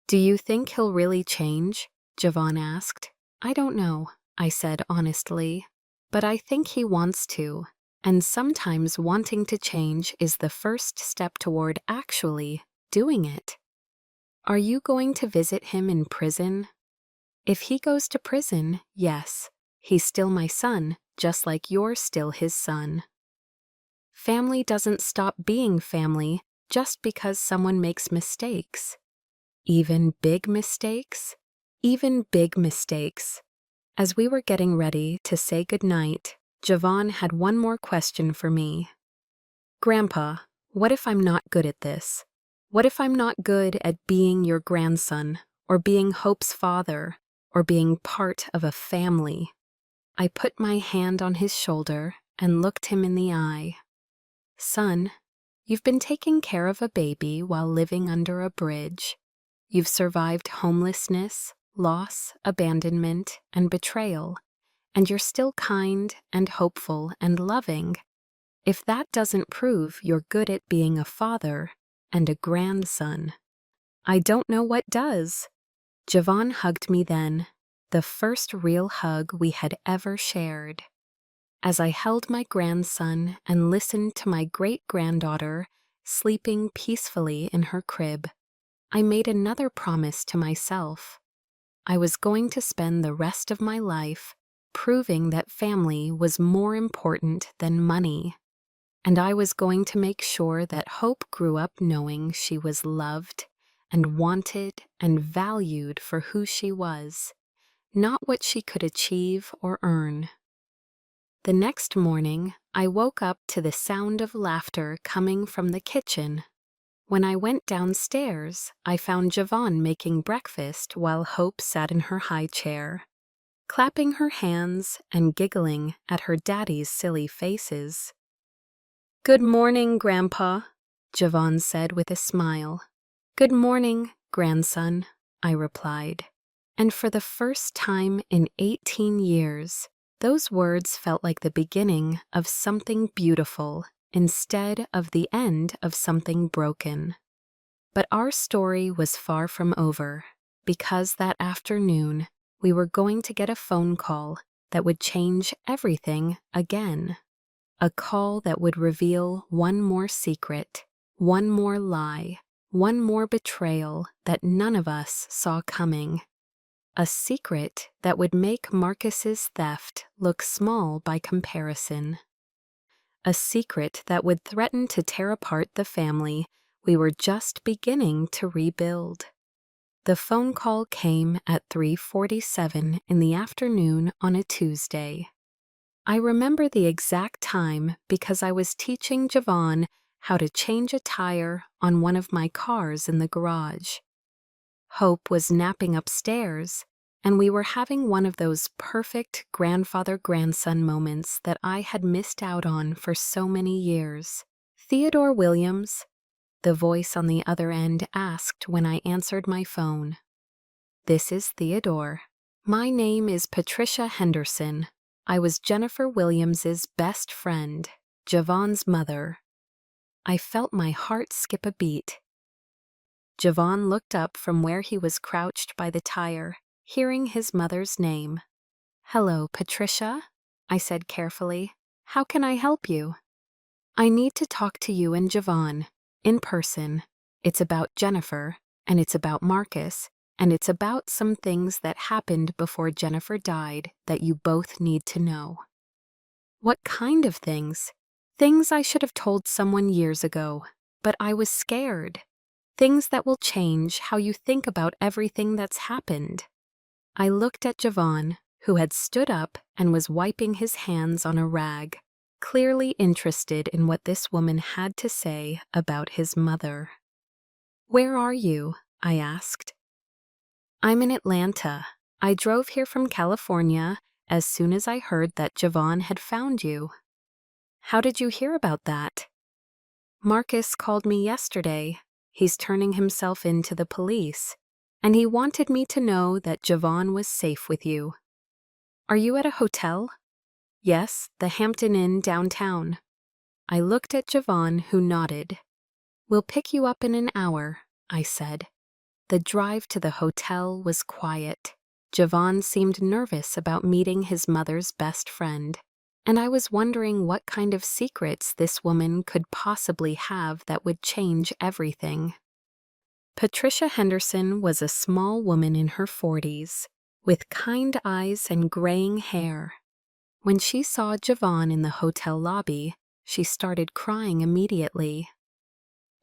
Do you think he'll really change? Javon asked. I don't know, I said honestly, but I think he wants to, and sometimes wanting to change is the first step toward actually doing it. Are you going to visit him in prison? If he goes to prison, yes. He's still my son, just like you're still his son. Family doesn't stop being family just because someone makes mistakes. Even big mistakes? Even big mistakes. As we were getting ready to say goodnight, Javon had one more question for me. Grandpa, what if I'm not good at this? What if I'm not good at being your grandson, or being Hope's father, or being part of a family? I put my hand on his shoulder and looked him in the eye. Son, you've been taking care of a baby while living under a bridge. You've survived homelessness, loss, abandonment, and betrayal, and you're still kind and hopeful and loving. If that doesn't prove you're good at being a father and a grandson, I don't know what does. Javon hugged me then, the first real hug we had ever shared. As I held my grandson and listened to my great-granddaughter sleeping peacefully in her crib, I made another promise to myself. I was going to spend the rest of my life proving that family was more important than money, and I was going to make sure that Hope grew up knowing she was loved and wanted and valued for who she was, not what she could achieve or earn. The next morning, I woke up to the sound of laughter coming from the kitchen. When I went downstairs, I found Javon making breakfast while Hope sat in her high chair, clapping her hands and giggling at her daddy's silly faces. Good morning, Grandpa, Javon said with a smile. Good morning, grandson, I replied. And for the first time in 18 years, those words felt like the beginning of something beautiful instead of the end of something broken. But our story was far from over, because that afternoon we were going to get a phone call that would change everything again. A call that would reveal one more secret One more lie, one more betrayal that none of us saw coming. A secret that would make Marcus's theft look small by comparison. A secret that would threaten to tear apart the family we were just beginning to rebuild. The phone call came at 3:47 in the afternoon on a Tuesday. I remember the exact time because I was teaching Javon how to change a tire on one of my cars in the garage. Hope was napping upstairs, and we were having one of those perfect grandfather-grandson moments that I had missed out on for so many years. "Theodore Williams?" the voice on the other end asked when I answered my phone. "This is Theodore. My name is Patricia Henderson. I was Jennifer Williams's best friend, Javon's mother." I felt my heart skip a beat. Javon looked up from where he was crouched by the tire, hearing his mother's name. "Hello, Patricia," I said carefully. "How can I help you?" "I need to talk to you and Javon, in person. It's about Jennifer, and it's about Marcus, and it's about some things that happened before Jennifer died that you both need to know." "What kind of things?" "Things I should have told someone years ago, but I was scared. Things that will change how you think about everything that's happened." I looked at Javon, who had stood up and was wiping his hands on a rag, clearly interested in what this woman had to say about his mother. "Where are you?" I asked. "I'm in Atlanta. I drove here from California as soon as I heard that Javon had found you." "How did you hear about that?" "Marcus called me yesterday. He's turning himself in to the police, and he wanted me to know that Javon was safe with you." "Are you at a hotel?" "Yes, the Hampton Inn downtown." I looked at Javon, who nodded. "We'll pick you up in an hour," I said. The drive to the hotel was quiet. Javon seemed nervous about meeting his mother's best friend, and I was wondering what kind of secrets this woman could possibly have that would change everything. Patricia Henderson was a small woman in her 40s, with kind eyes and graying hair. When she saw Javon in the hotel lobby, she started crying immediately.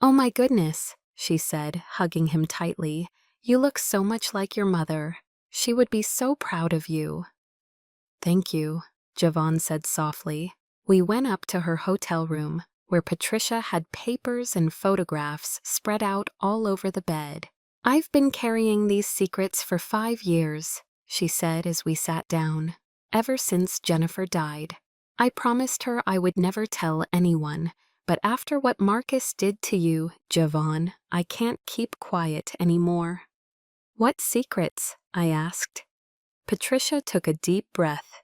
"Oh my goodness," she said, hugging him tightly. "You look so much like your mother. She would be so proud of you." "Thank you," Javon said softly. We went up to her hotel room, where Patricia had papers and photographs spread out all over the bed. "I've been carrying these secrets for 5 years," she said as we sat down, "ever since Jennifer died. I promised her I would never tell anyone, but after what Marcus did to you, Javon, I can't keep quiet anymore." "What secrets?" I asked. Patricia took a deep breath.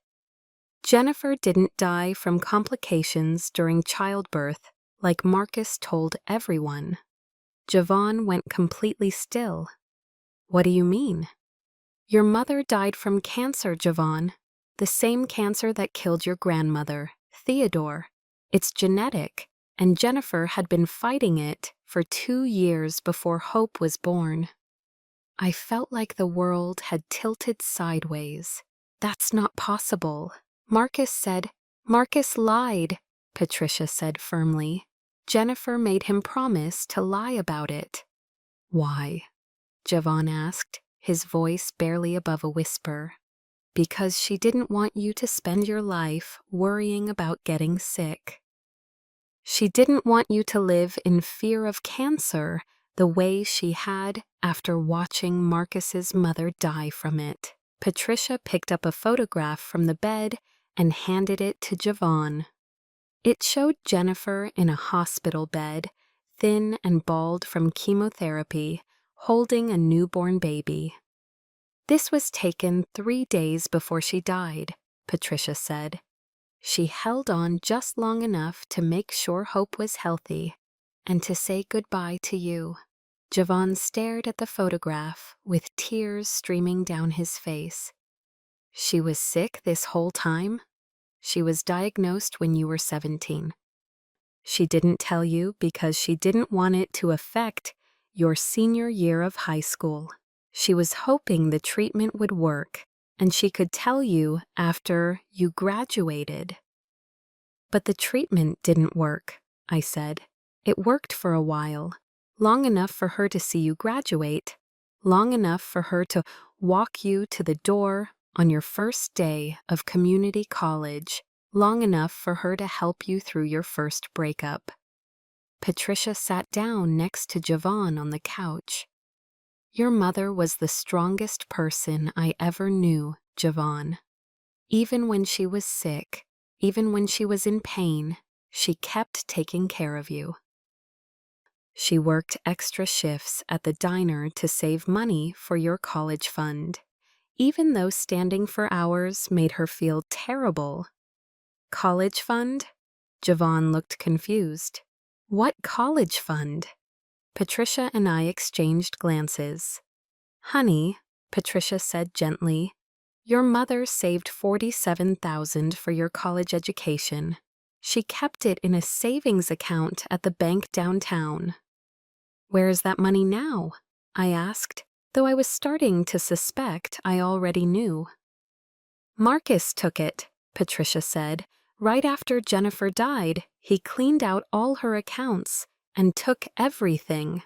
"Jennifer didn't die from complications during childbirth, like Marcus told everyone." Javon went completely still. "What do you mean?" "Your mother died from cancer, Javon. The same cancer that killed your grandmother, Theodore. It's genetic, and Jennifer had been fighting it for 2 years before Hope was born." I felt like the world had tilted sideways. "That's not possible." Marcus lied," Patricia said firmly. "Jennifer made him promise to lie about it." "Why?" Javon asked, his voice barely above a whisper. "Because she didn't want you to spend your life worrying about getting sick. She didn't want you to live in fear of cancer the way she had after watching Marcus's mother die from it." Patricia picked up a photograph from the bed and handed it to Javon. It showed Jennifer in a hospital bed, thin and bald from chemotherapy, holding a newborn baby. "This was taken 3 days before she died," Patricia said. "She held on just long enough to make sure Hope was healthy and to say goodbye to you." Javon stared at the photograph with tears streaming down his face. "She was sick this whole time?" "She was diagnosed when you were 17. She didn't tell you because she didn't want it to affect your senior year of high school. She was hoping the treatment would work, and she could tell you after you graduated. But the treatment didn't work, I said. It worked for a while, long enough for her to see you graduate, long enough for her to walk you to the door on your first day of community college, long enough for her to help you through your first breakup. Patricia sat down next to Javon on the couch. Your mother was the strongest person I ever knew, Javon. Even when she was sick, even when she was in pain, she kept taking care of you. She worked extra shifts at the diner to save money for your college fund, even though standing for hours made her feel terrible. College fund? Javon looked confused. What college fund? Patricia and I exchanged glances. Honey, Patricia said gently, your mother saved $47,000 for your college education. She kept it in a savings account at the bank downtown. Where is that money now? I asked, though I was starting to suspect I already knew. Marcus took it, Patricia said. Right after Jennifer died, he cleaned out all her accounts and took everything.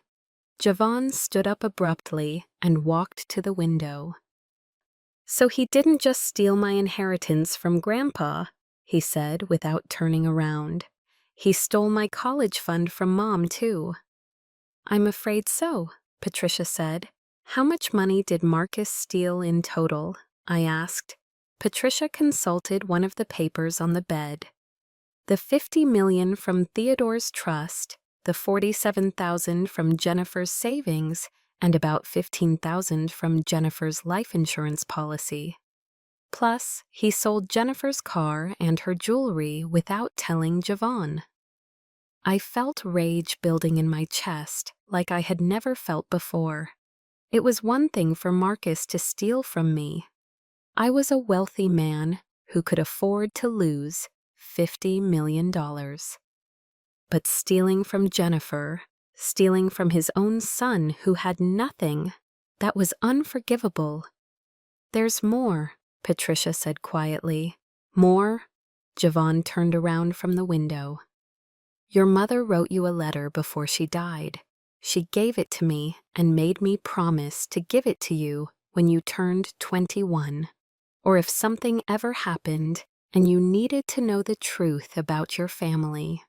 Javon stood up abruptly and walked to the window. So he didn't just steal my inheritance from Grandpa, he said without turning around. He stole my college fund from Mom, too. I'm afraid so, Patricia said. How much money did Marcus steal in total? I asked. Patricia consulted one of the papers on the bed. The $50 million from Theodore's trust, the $47,000 from Jennifer's savings, and about $15,000 from Jennifer's life insurance policy. Plus, he sold Jennifer's car and her jewelry without telling Javon. I felt rage building in my chest like I had never felt before. It was one thing for Marcus to steal from me. I was a wealthy man who could afford to lose $50 million. But stealing from Jennifer, stealing from his own son who had nothing, that was unforgivable. There's more, Patricia said quietly. More? Javon turned around from the window. Your mother wrote you a letter before she died. She gave it to me and made me promise to give it to you when you turned 21, or if something ever happened and you needed to know the truth about your family.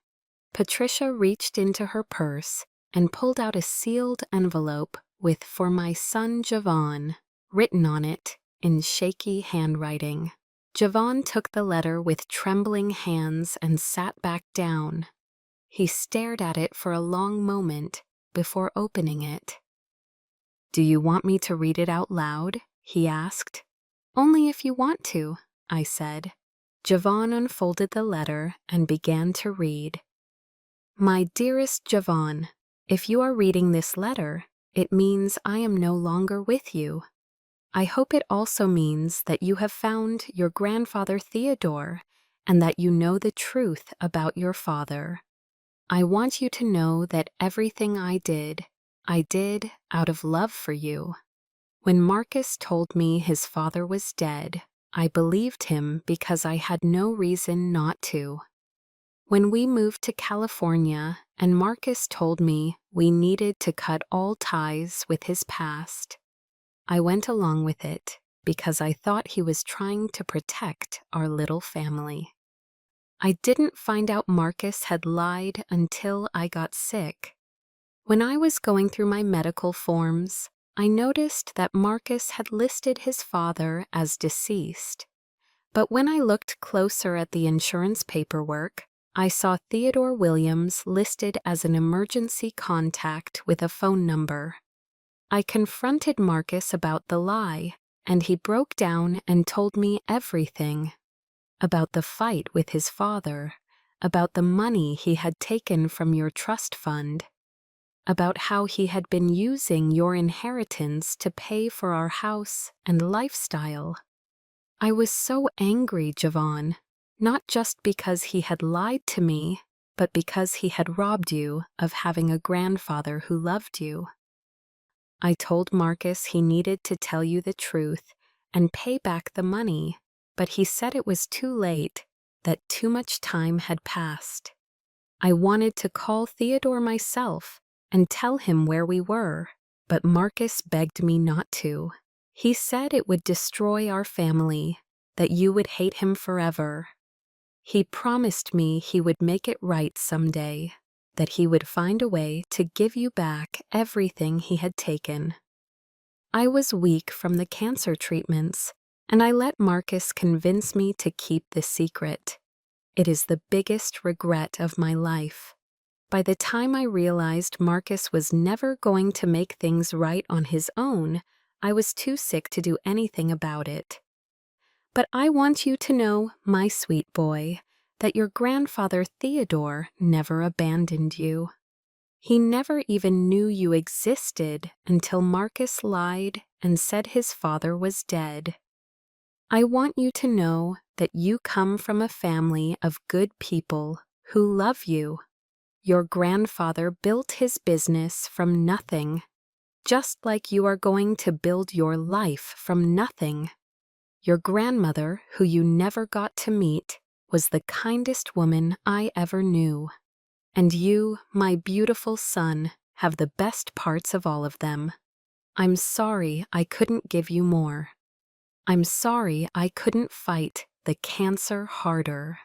Patricia reached into her purse and pulled out a sealed envelope with "For my son Javon" written on it in shaky handwriting. Javon took the letter with trembling hands and sat back down. He stared at it for a long moment before opening it. Do you want me to read it out loud? He asked. Only if you want to, I said. Javon unfolded the letter and began to read. My dearest Javon, if you are reading this letter, it means I am no longer with you. I hope it also means that you have found your grandfather Theodore and that you know the truth about your father. I want you to know that everything I did out of love for you. When Marcus told me his father was dead, I believed him because I had no reason not to. When we moved to California and Marcus told me we needed to cut all ties with his past, I went along with it because I thought he was trying to protect our little family. I didn't find out Marcus had lied until I got sick. When I was going through my medical forms, I noticed that Marcus had listed his father as deceased. But when I looked closer at the insurance paperwork, I saw Theodore Williams listed as an emergency contact with a phone number. I confronted Marcus about the lie, and he broke down and told me everything. About the fight with his father, about the money he had taken from your trust fund, about how he had been using your inheritance to pay for our house and lifestyle. I was so angry, Javon, not just because he had lied to me, but because he had robbed you of having a grandfather who loved you. I told Marcus he needed to tell you the truth and pay back the money, but he said it was too late, that too much time had passed. I wanted to call Theodore myself and tell him where we were, but Marcus begged me not to. He said it would destroy our family, that you would hate him forever. He promised me he would make it right someday, that he would find a way to give you back everything he had taken. I was weak from the cancer treatments, and I let Marcus convince me to keep the secret. It is the biggest regret of my life. By the time I realized Marcus was never going to make things right on his own, I was too sick to do anything about it. But I want you to know, my sweet boy, that your grandfather Theodore never abandoned you. He never even knew you existed until Marcus lied and said his father was dead. I want you to know that you come from a family of good people who love you. Your grandfather built his business from nothing, just like you are going to build your life from nothing. Your grandmother, who you never got to meet, was the kindest woman I ever knew. And you, my beautiful son, have the best parts of all of them. I'm sorry I couldn't give you more. I'm sorry I couldn't fight the cancer harder.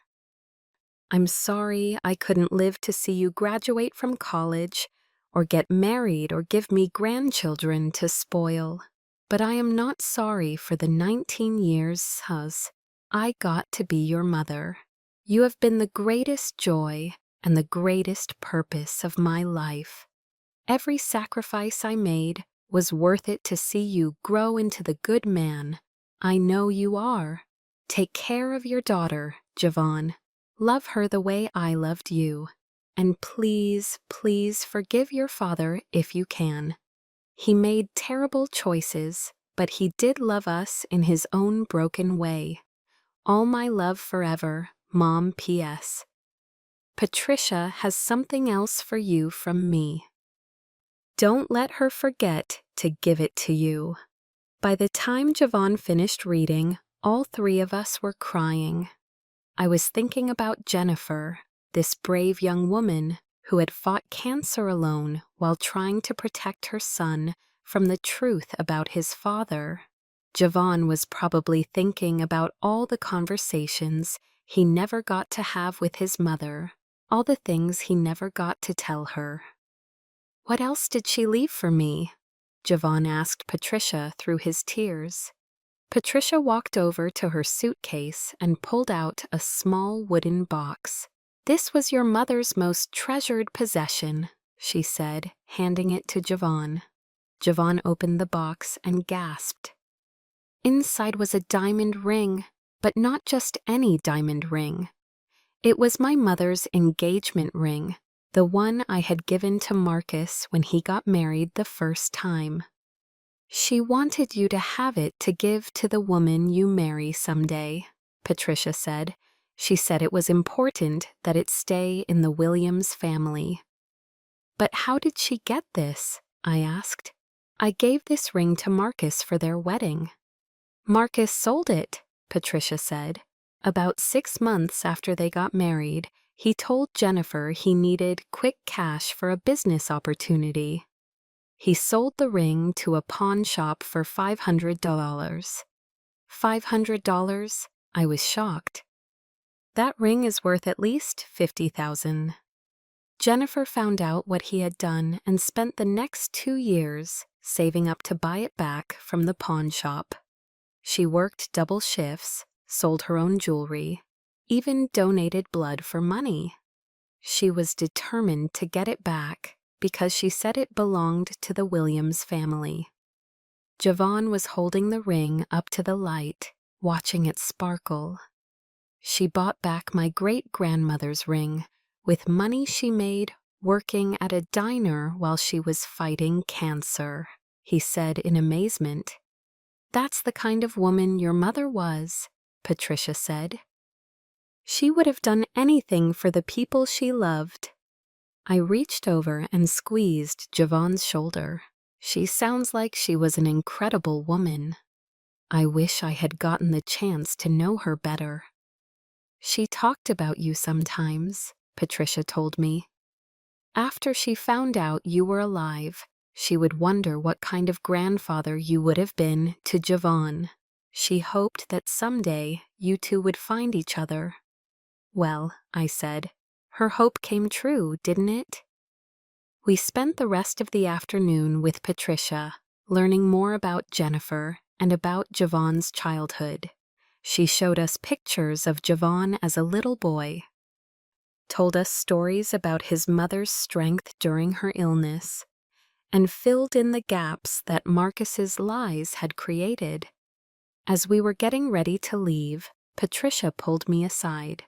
I'm sorry I couldn't live to see you graduate from college, or get married, or give me grandchildren to spoil. But I am not sorry for the 19 years I got to be your mother. You have been the greatest joy and the greatest purpose of my life. Every sacrifice I made was worth it to see you grow into the good man I know you are. Take care of your daughter, Javon. Love her the way I loved you. And please, please forgive your father if you can. He made terrible choices, but he did love us in his own broken way. All my love forever, Mom. P.S. Patricia has something else for you from me. Don't let her forget to give it to you. By the time Javon finished reading, all three of us were crying. I was thinking about Jennifer, this brave young woman who had fought cancer alone while trying to protect her son from the truth about his father. Javon was probably thinking about all the conversations he never got to have with his mother, all the things he never got to tell her. What else did she leave for me? Javon asked Patricia through his tears. Patricia walked over to her suitcase and pulled out a small wooden box. This was your mother's most treasured possession, she said, handing it to Javon. Javon opened the box and gasped. Inside was a diamond ring, but not just any diamond ring. It was my mother's engagement ring, the one I had given to Marcus when he got married the first time. She wanted you to have it to give to the woman you marry someday, Patricia said. She said it was important that it stay in the Williams family. But how did she get this? I asked. I gave this ring to Marcus for their wedding. Marcus sold it, Patricia said. About 6 months after they got married, he told Jennifer he needed quick cash for a business opportunity. He sold the ring to a pawn shop for $500. $500? I was shocked. That ring is worth at least $50,000. Jennifer found out what he had done and spent the next 2 years saving up to buy it back from the pawn shop. She worked double shifts, sold her own jewelry, even donated blood for money. She was determined to get it back because she said it belonged to the Williams family. Javon was holding the ring up to the light, watching it sparkle. She bought back my great-grandmother's ring with money she made working at a diner while she was fighting cancer, he said in amazement. That's the kind of woman your mother was, Patricia said. She would have done anything for the people she loved. I reached over and squeezed Javon's shoulder. She sounds like she was an incredible woman. I wish I had gotten the chance to know her better. She talked about you sometimes, Patricia told me. After she found out you were alive, she would wonder what kind of grandfather you would have been to Javon. She hoped that someday you two would find each other. Well, I said, her hope came true, didn't it? We spent the rest of the afternoon with Patricia, learning more about Jennifer and about Javon's childhood. She showed us pictures of Javon as a little boy, told us stories about his mother's strength during her illness, and filled in the gaps that Marcus's lies had created. As we were getting ready to leave, Patricia pulled me aside.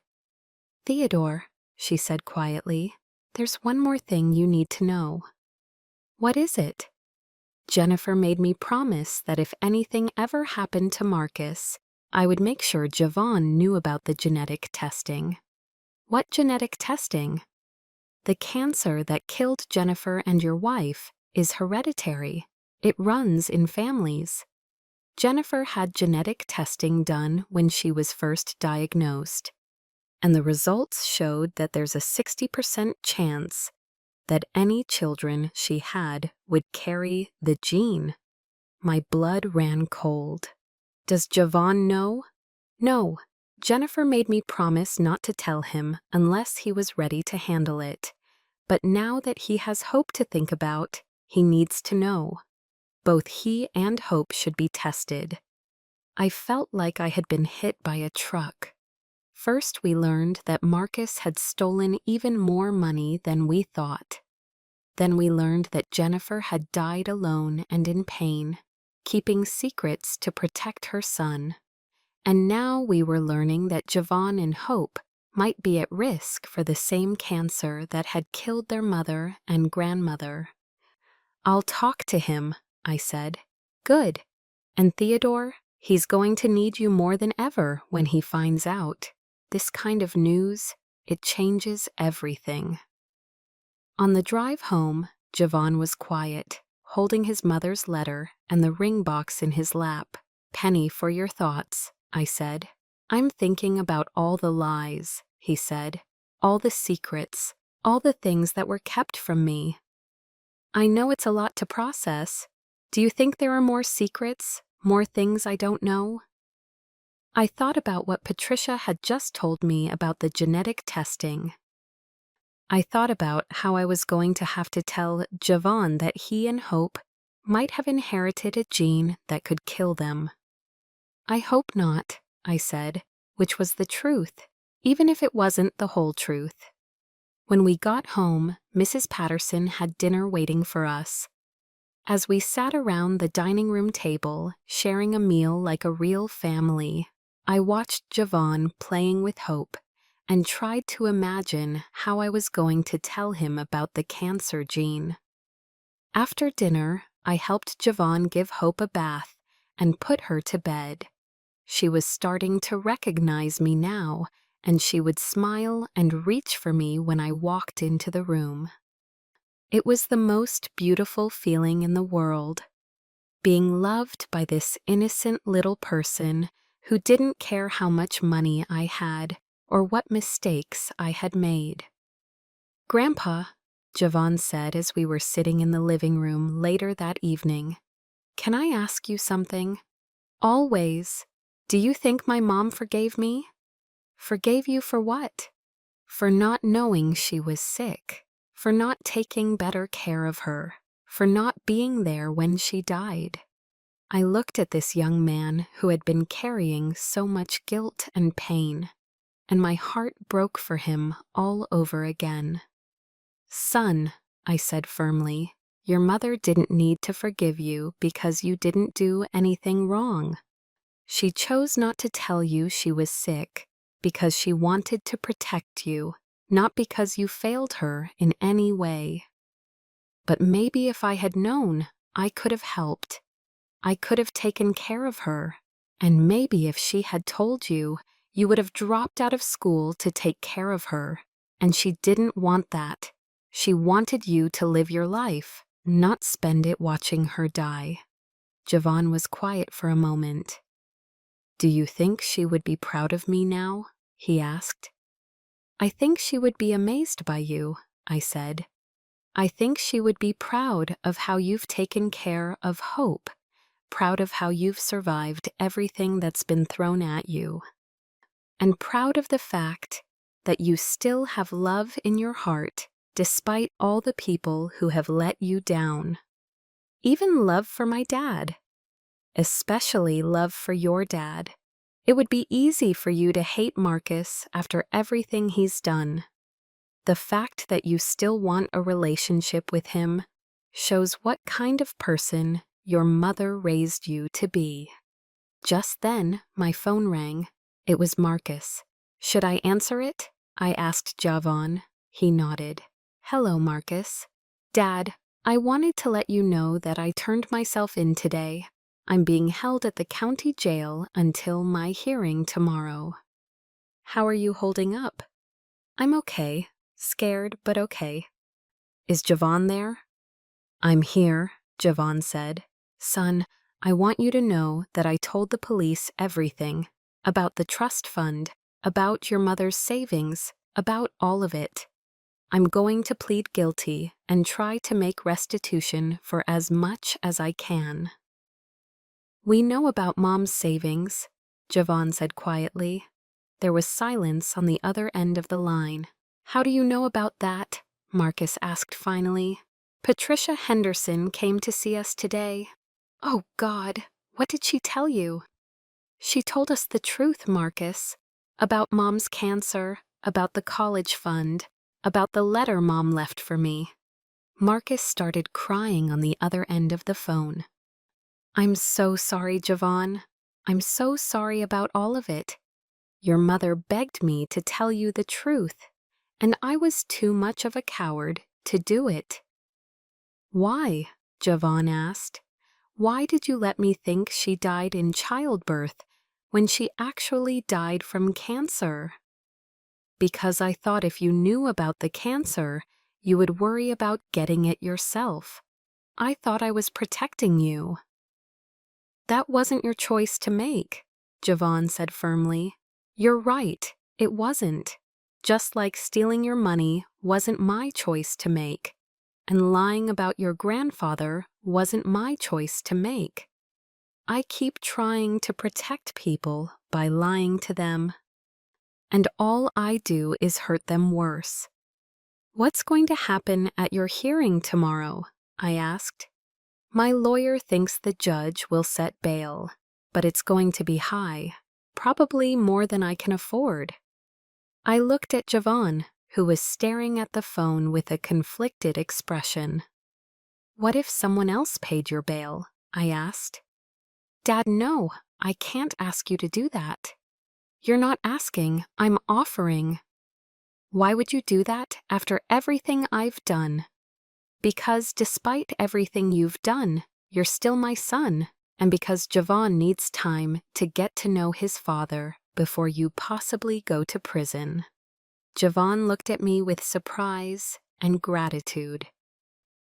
"Theodore," she said quietly, "there's one more thing you need to know." "What is it?" "Jennifer made me promise that if anything ever happened to Marcus, I would make sure Javon knew about the genetic testing." "What genetic testing?" "The cancer that killed Jennifer and your wife is hereditary. It runs in families. Jennifer had genetic testing done when she was first diagnosed, and the results showed that there's a 60% chance that any children she had would carry the gene." My blood ran cold. "Does Javon know?" "No. Jennifer made me promise not to tell him unless he was ready to handle it. But now that he has Hope to think about, he needs to know. Both he and Hope should be tested." I felt like I had been hit by a truck. First, we learned that Marcus had stolen even more money than we thought. Then we learned that Jennifer had died alone and in pain, keeping secrets to protect her son. And now we were learning that Javon and Hope might be at risk for the same cancer that had killed their mother and grandmother. "I'll talk to him," I said. "Good. And Theodore, he's going to need you more than ever when he finds out. This kind of news, it changes everything." On the drive home, Javon was quiet, holding his mother's letter and the ring box in his lap. "Penny, for your thoughts," I said. "I'm thinking about all the lies," he said, "all the secrets, all the things that were kept from me." "I know it's a lot to process. Do you think there are more secrets, more things I don't know?" I thought about what Patricia had just told me about the genetic testing. I thought about how I was going to have to tell Javon that he and Hope might have inherited a gene that could kill them. "I hope not," I said, which was the truth, even if it wasn't the whole truth. When we got home, Mrs. Patterson had dinner waiting for us. As we sat around the dining room table, sharing a meal like a real family, I watched Javon playing with Hope and tried to imagine how I was going to tell him about the cancer gene. After dinner, I helped Javon give Hope a bath and put her to bed. She was starting to recognize me now, and she would smile and reach for me when I walked into the room. It was the most beautiful feeling in the world, being loved by this innocent little person who didn't care how much money I had or what mistakes I had made. "Grandpa," Javon said as we were sitting in the living room later that evening, "can I ask you something? Always. Do you think my mom forgave me?" "Forgave you for what?" "For not knowing she was sick, for not taking better care of her, for not being there when she died." I looked at this young man who had been carrying so much guilt and pain, and my heart broke for him all over again. "Son," I said firmly, "your mother didn't need to forgive you because you didn't do anything wrong. She chose not to tell you she was sick because she wanted to protect you, not because you failed her in any way. But maybe if I had known, I could have helped. I could have taken care of her, and maybe if she had told you, You would have dropped out of school to take care of her, and she didn't want that. She wanted you to live your life, not spend it watching her die. Javon was quiet for a moment. Do you think she would be proud of me now? He asked. I think she would be amazed by you, I said. I think she would be proud of how you've taken care of Hope, proud of how you've survived everything that's been thrown at you, and proud of the fact that you still have love in your heart despite all the people who have let you down. Even love for my dad. Especially love for your dad. It would be easy for you to hate Marcus after everything he's done. The fact that you still want a relationship with him shows what kind of person your mother raised you to be. Just then, my phone rang. It was Marcus. Should I answer it? I asked Javon. He nodded. Hello, Marcus. Dad, I wanted to let you know that I turned myself in today. I'm being held at the county jail until my hearing tomorrow. How are you holding up? I'm okay. Scared, but okay. Is Javon there? I'm here, Javon said. Son, I want you to know that I told the police everything. About the trust fund, about your mother's savings, about all of it. I'm going to plead guilty and try to make restitution for as much as I can. We know about Mom's savings, Javon said quietly. There was silence on the other end of the line. How do you know about that? Marcus asked finally. Patricia Henderson came to see us today. Oh, God, what did she tell you? She told us the truth, Marcus. About Mom's cancer, about the college fund, about the letter Mom left for me. Marcus started crying on the other end of the phone. I'm so sorry, Javon. I'm so sorry about all of it. Your mother begged me to tell you the truth, and I was too much of a coward to do it. Why? Javon asked. Why did you let me think she died in childbirth when she actually died from cancer? Because I thought if you knew about the cancer, you would worry about getting it yourself. I thought I was protecting you. That wasn't your choice to make, Javon said firmly. You're right, it wasn't. Just like stealing your money wasn't my choice to make, and lying about your grandfather wasn't my choice to make. I keep trying to protect people by lying to them, and all I do is hurt them worse. What's going to happen at your hearing tomorrow? I asked. My lawyer thinks the judge will set bail, but it's going to be high, probably more than I can afford. I looked at Javon, who was staring at the phone with a conflicted expression. What if someone else paid your bail? I asked. Dad, no, I can't ask you to do that. You're not asking, I'm offering. Why would you do that after everything I've done? Because despite everything you've done, you're still my son, and because Javon needs time to get to know his father before you possibly go to prison. Javon looked at me with surprise and gratitude.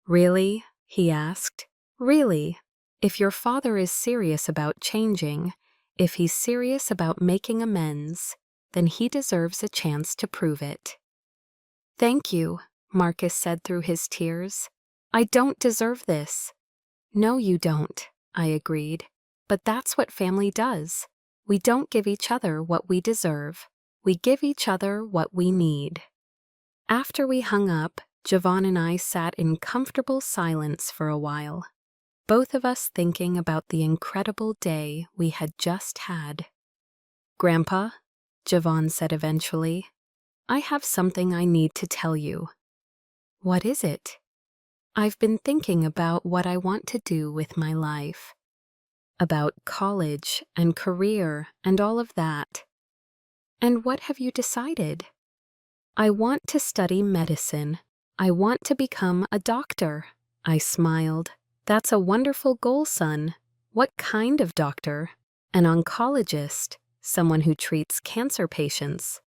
Really? He asked. Really? If your father is serious about changing, if he's serious about making amends, then he deserves a chance to prove it. Thank you, Marcus said through his tears. I don't deserve this. No, you don't, I agreed. But that's what family does. We don't give each other what we deserve. We give each other what we need. After we hung up, Javon and I sat in comfortable silence for a while, both of us thinking about the incredible day we had just had. Grandpa, Javon said eventually, I have something I need to tell you. What is it? I've been thinking about what I want to do with my life. About college and career and all of that. And what have you decided? I want to study medicine. I want to become a doctor. I smiled. That's a wonderful goal, son. What kind of doctor? An oncologist, someone who treats cancer patients.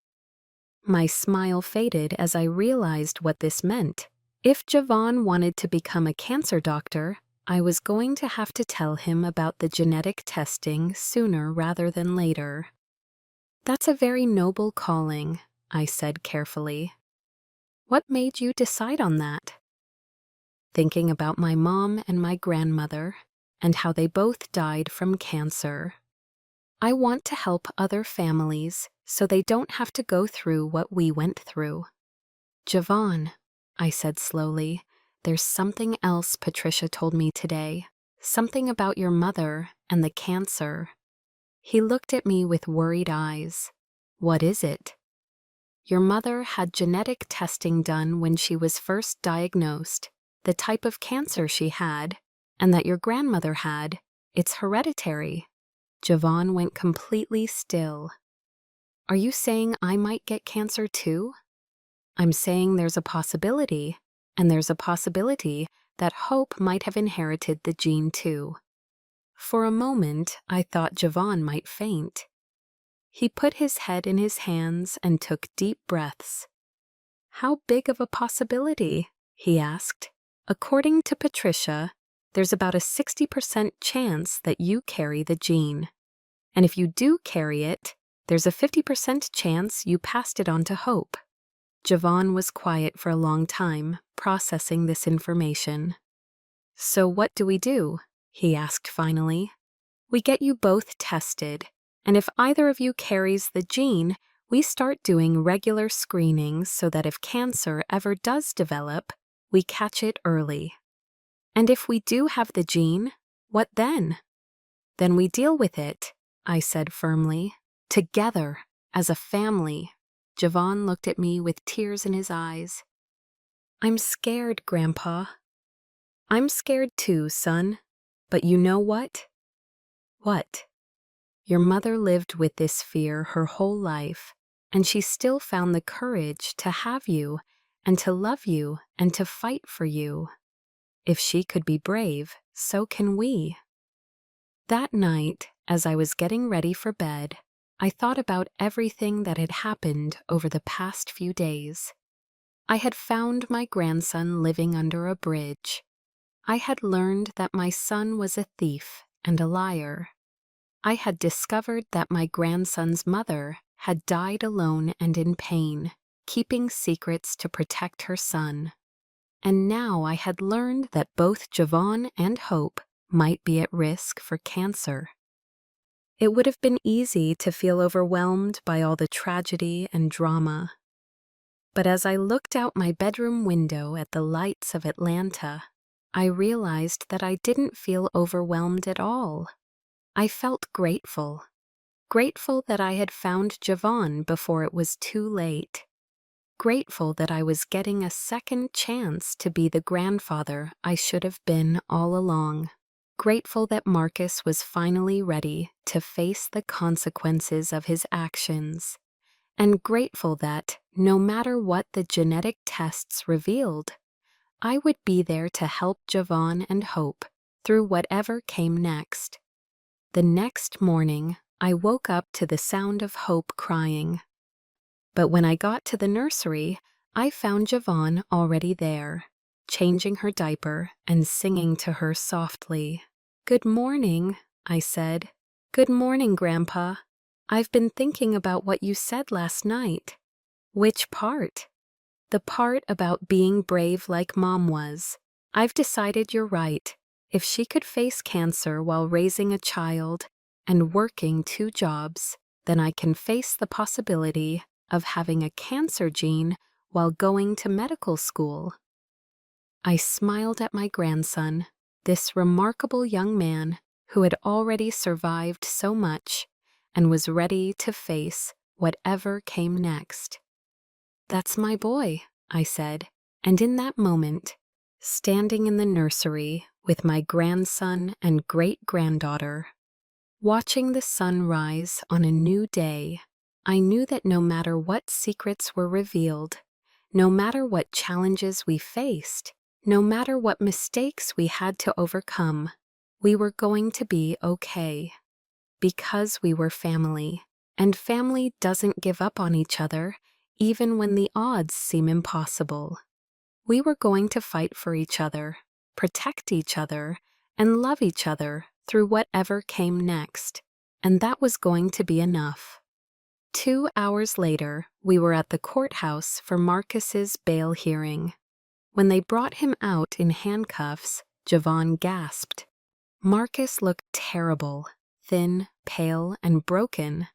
My smile faded as I realized what this meant. If Javon wanted to become a cancer doctor, I was going to have to tell him about the genetic testing sooner rather than later. That's a very noble calling, I said carefully. What made you decide on that? Thinking about my mom and my grandmother, and how they both died from cancer. I want to help other families so they don't have to go through what we went through. Javon, I said slowly, there's something else Patricia told me today. Something about your mother and the cancer. He looked at me with worried eyes. What is it? Your mother had genetic testing done when she was first diagnosed, the type of cancer she had, and that your grandmother had. It's hereditary. Javon went completely still. Are you saying I might get cancer too? I'm saying there's a possibility, and there's a possibility that Hope might have inherited the gene too. For a moment, I thought Javon might faint. He put his head in his hands and took deep breaths. How big of a possibility? He asked. According to Patricia, there's about a 60% chance that you carry the gene. And if you do carry it, there's a 50% chance you passed it on to Hope. Javon was quiet for a long time, processing this information. So what do we do? He asked finally. We get you both tested, and if either of you carries the gene, we start doing regular screenings so that if cancer ever does develop, we catch it early. And if we do have the gene, what then? Then we deal with it, I said firmly. Together, as a family. Javon looked at me with tears in his eyes. I'm scared, Grandpa. I'm scared too, son. But you know what? What? Your mother lived with this fear her whole life, and she still found the courage to have you, and to love you, and to fight for you. If she could be brave, so can we. That night, as I was getting ready for bed, I thought about everything that had happened over the past few days. I had found my grandson living under a bridge. I had learned that my son was a thief and a liar. I had discovered that my grandson's mother had died alone and in pain, keeping secrets to protect her son. And now I had learned that both Javon and Hope might be at risk for cancer. It would have been easy to feel overwhelmed by all the tragedy and drama. But as I looked out my bedroom window at the lights of Atlanta, I realized that I didn't feel overwhelmed at all. I felt grateful. Grateful that I had found Javon before it was too late. Grateful that I was getting a second chance to be the grandfather I should have been all along. Grateful that Marcus was finally ready to face the consequences of his actions. And grateful that, no matter what the genetic tests revealed, I would be there to help Javon and Hope through whatever came next. The next morning, I woke up to the sound of Hope crying. But when I got to the nursery, I found Javon already there, changing her diaper and singing to her softly. "Good morning," I said. "Good morning, Grandpa. I've been thinking about what you said last night." "Which part?" "The part about being brave like Mom was. I've decided you're right. If she could face cancer while raising a child and working 2 jobs, then I can face the possibility of having a cancer gene while going to medical school." I smiled at my grandson, this remarkable young man who had already survived so much and was ready to face whatever came next. "That's my boy," I said, and in that moment, standing in the nursery with my grandson and great-granddaughter, watching the sun rise on a new day, I knew that no matter what secrets were revealed, no matter what challenges we faced, no matter what mistakes we had to overcome, we were going to be okay. Because we were family, And family doesn't give up on each other, even when the odds seem impossible. We were going to fight for each other, protect each other, and love each other through whatever came next, and that was going to be enough. 2 hours later, we were at the courthouse for Marcus's bail hearing. When they brought him out in handcuffs, Javon gasped. Marcus looked terrible, thin, pale, and broken.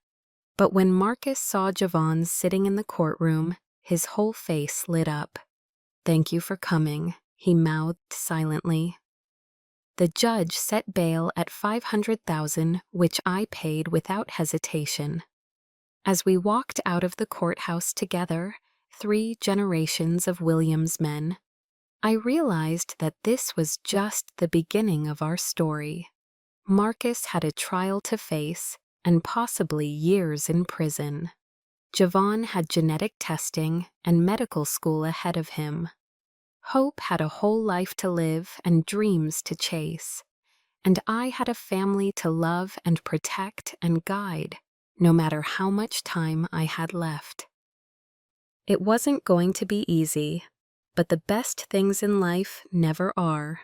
But when Marcus saw Javon sitting in the courtroom, his whole face lit up. "Thank you for coming," he mouthed silently. The judge set bail at $500,000, which I paid without hesitation. As we walked out of the courthouse together, 3 generations of Williams men, I realized that this was just the beginning of our story. Marcus had a trial to face and possibly years in prison. Javon had genetic testing and medical school ahead of him. Hope had a whole life to live and dreams to chase. And I had a family to love and protect and guide, no matter how much time I had left. It wasn't going to be easy, but the best things in life never are.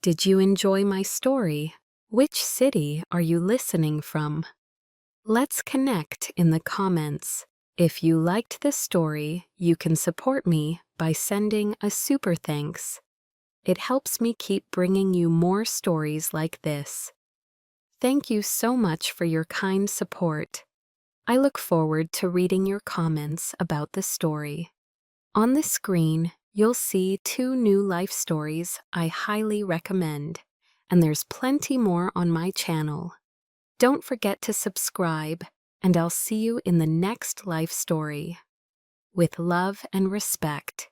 Did you enjoy my story? Which city are you listening from? Let's connect in the comments. If you liked this story, you can support me by sending a super thanks. It helps me keep bringing you more stories like this. Thank you so much for your kind support. I look forward to reading your comments about the story. On the screen, you'll see 2 new life stories I highly recommend, and there's plenty more on my channel. Don't forget to subscribe, and I'll see you in the next life story. With love and respect.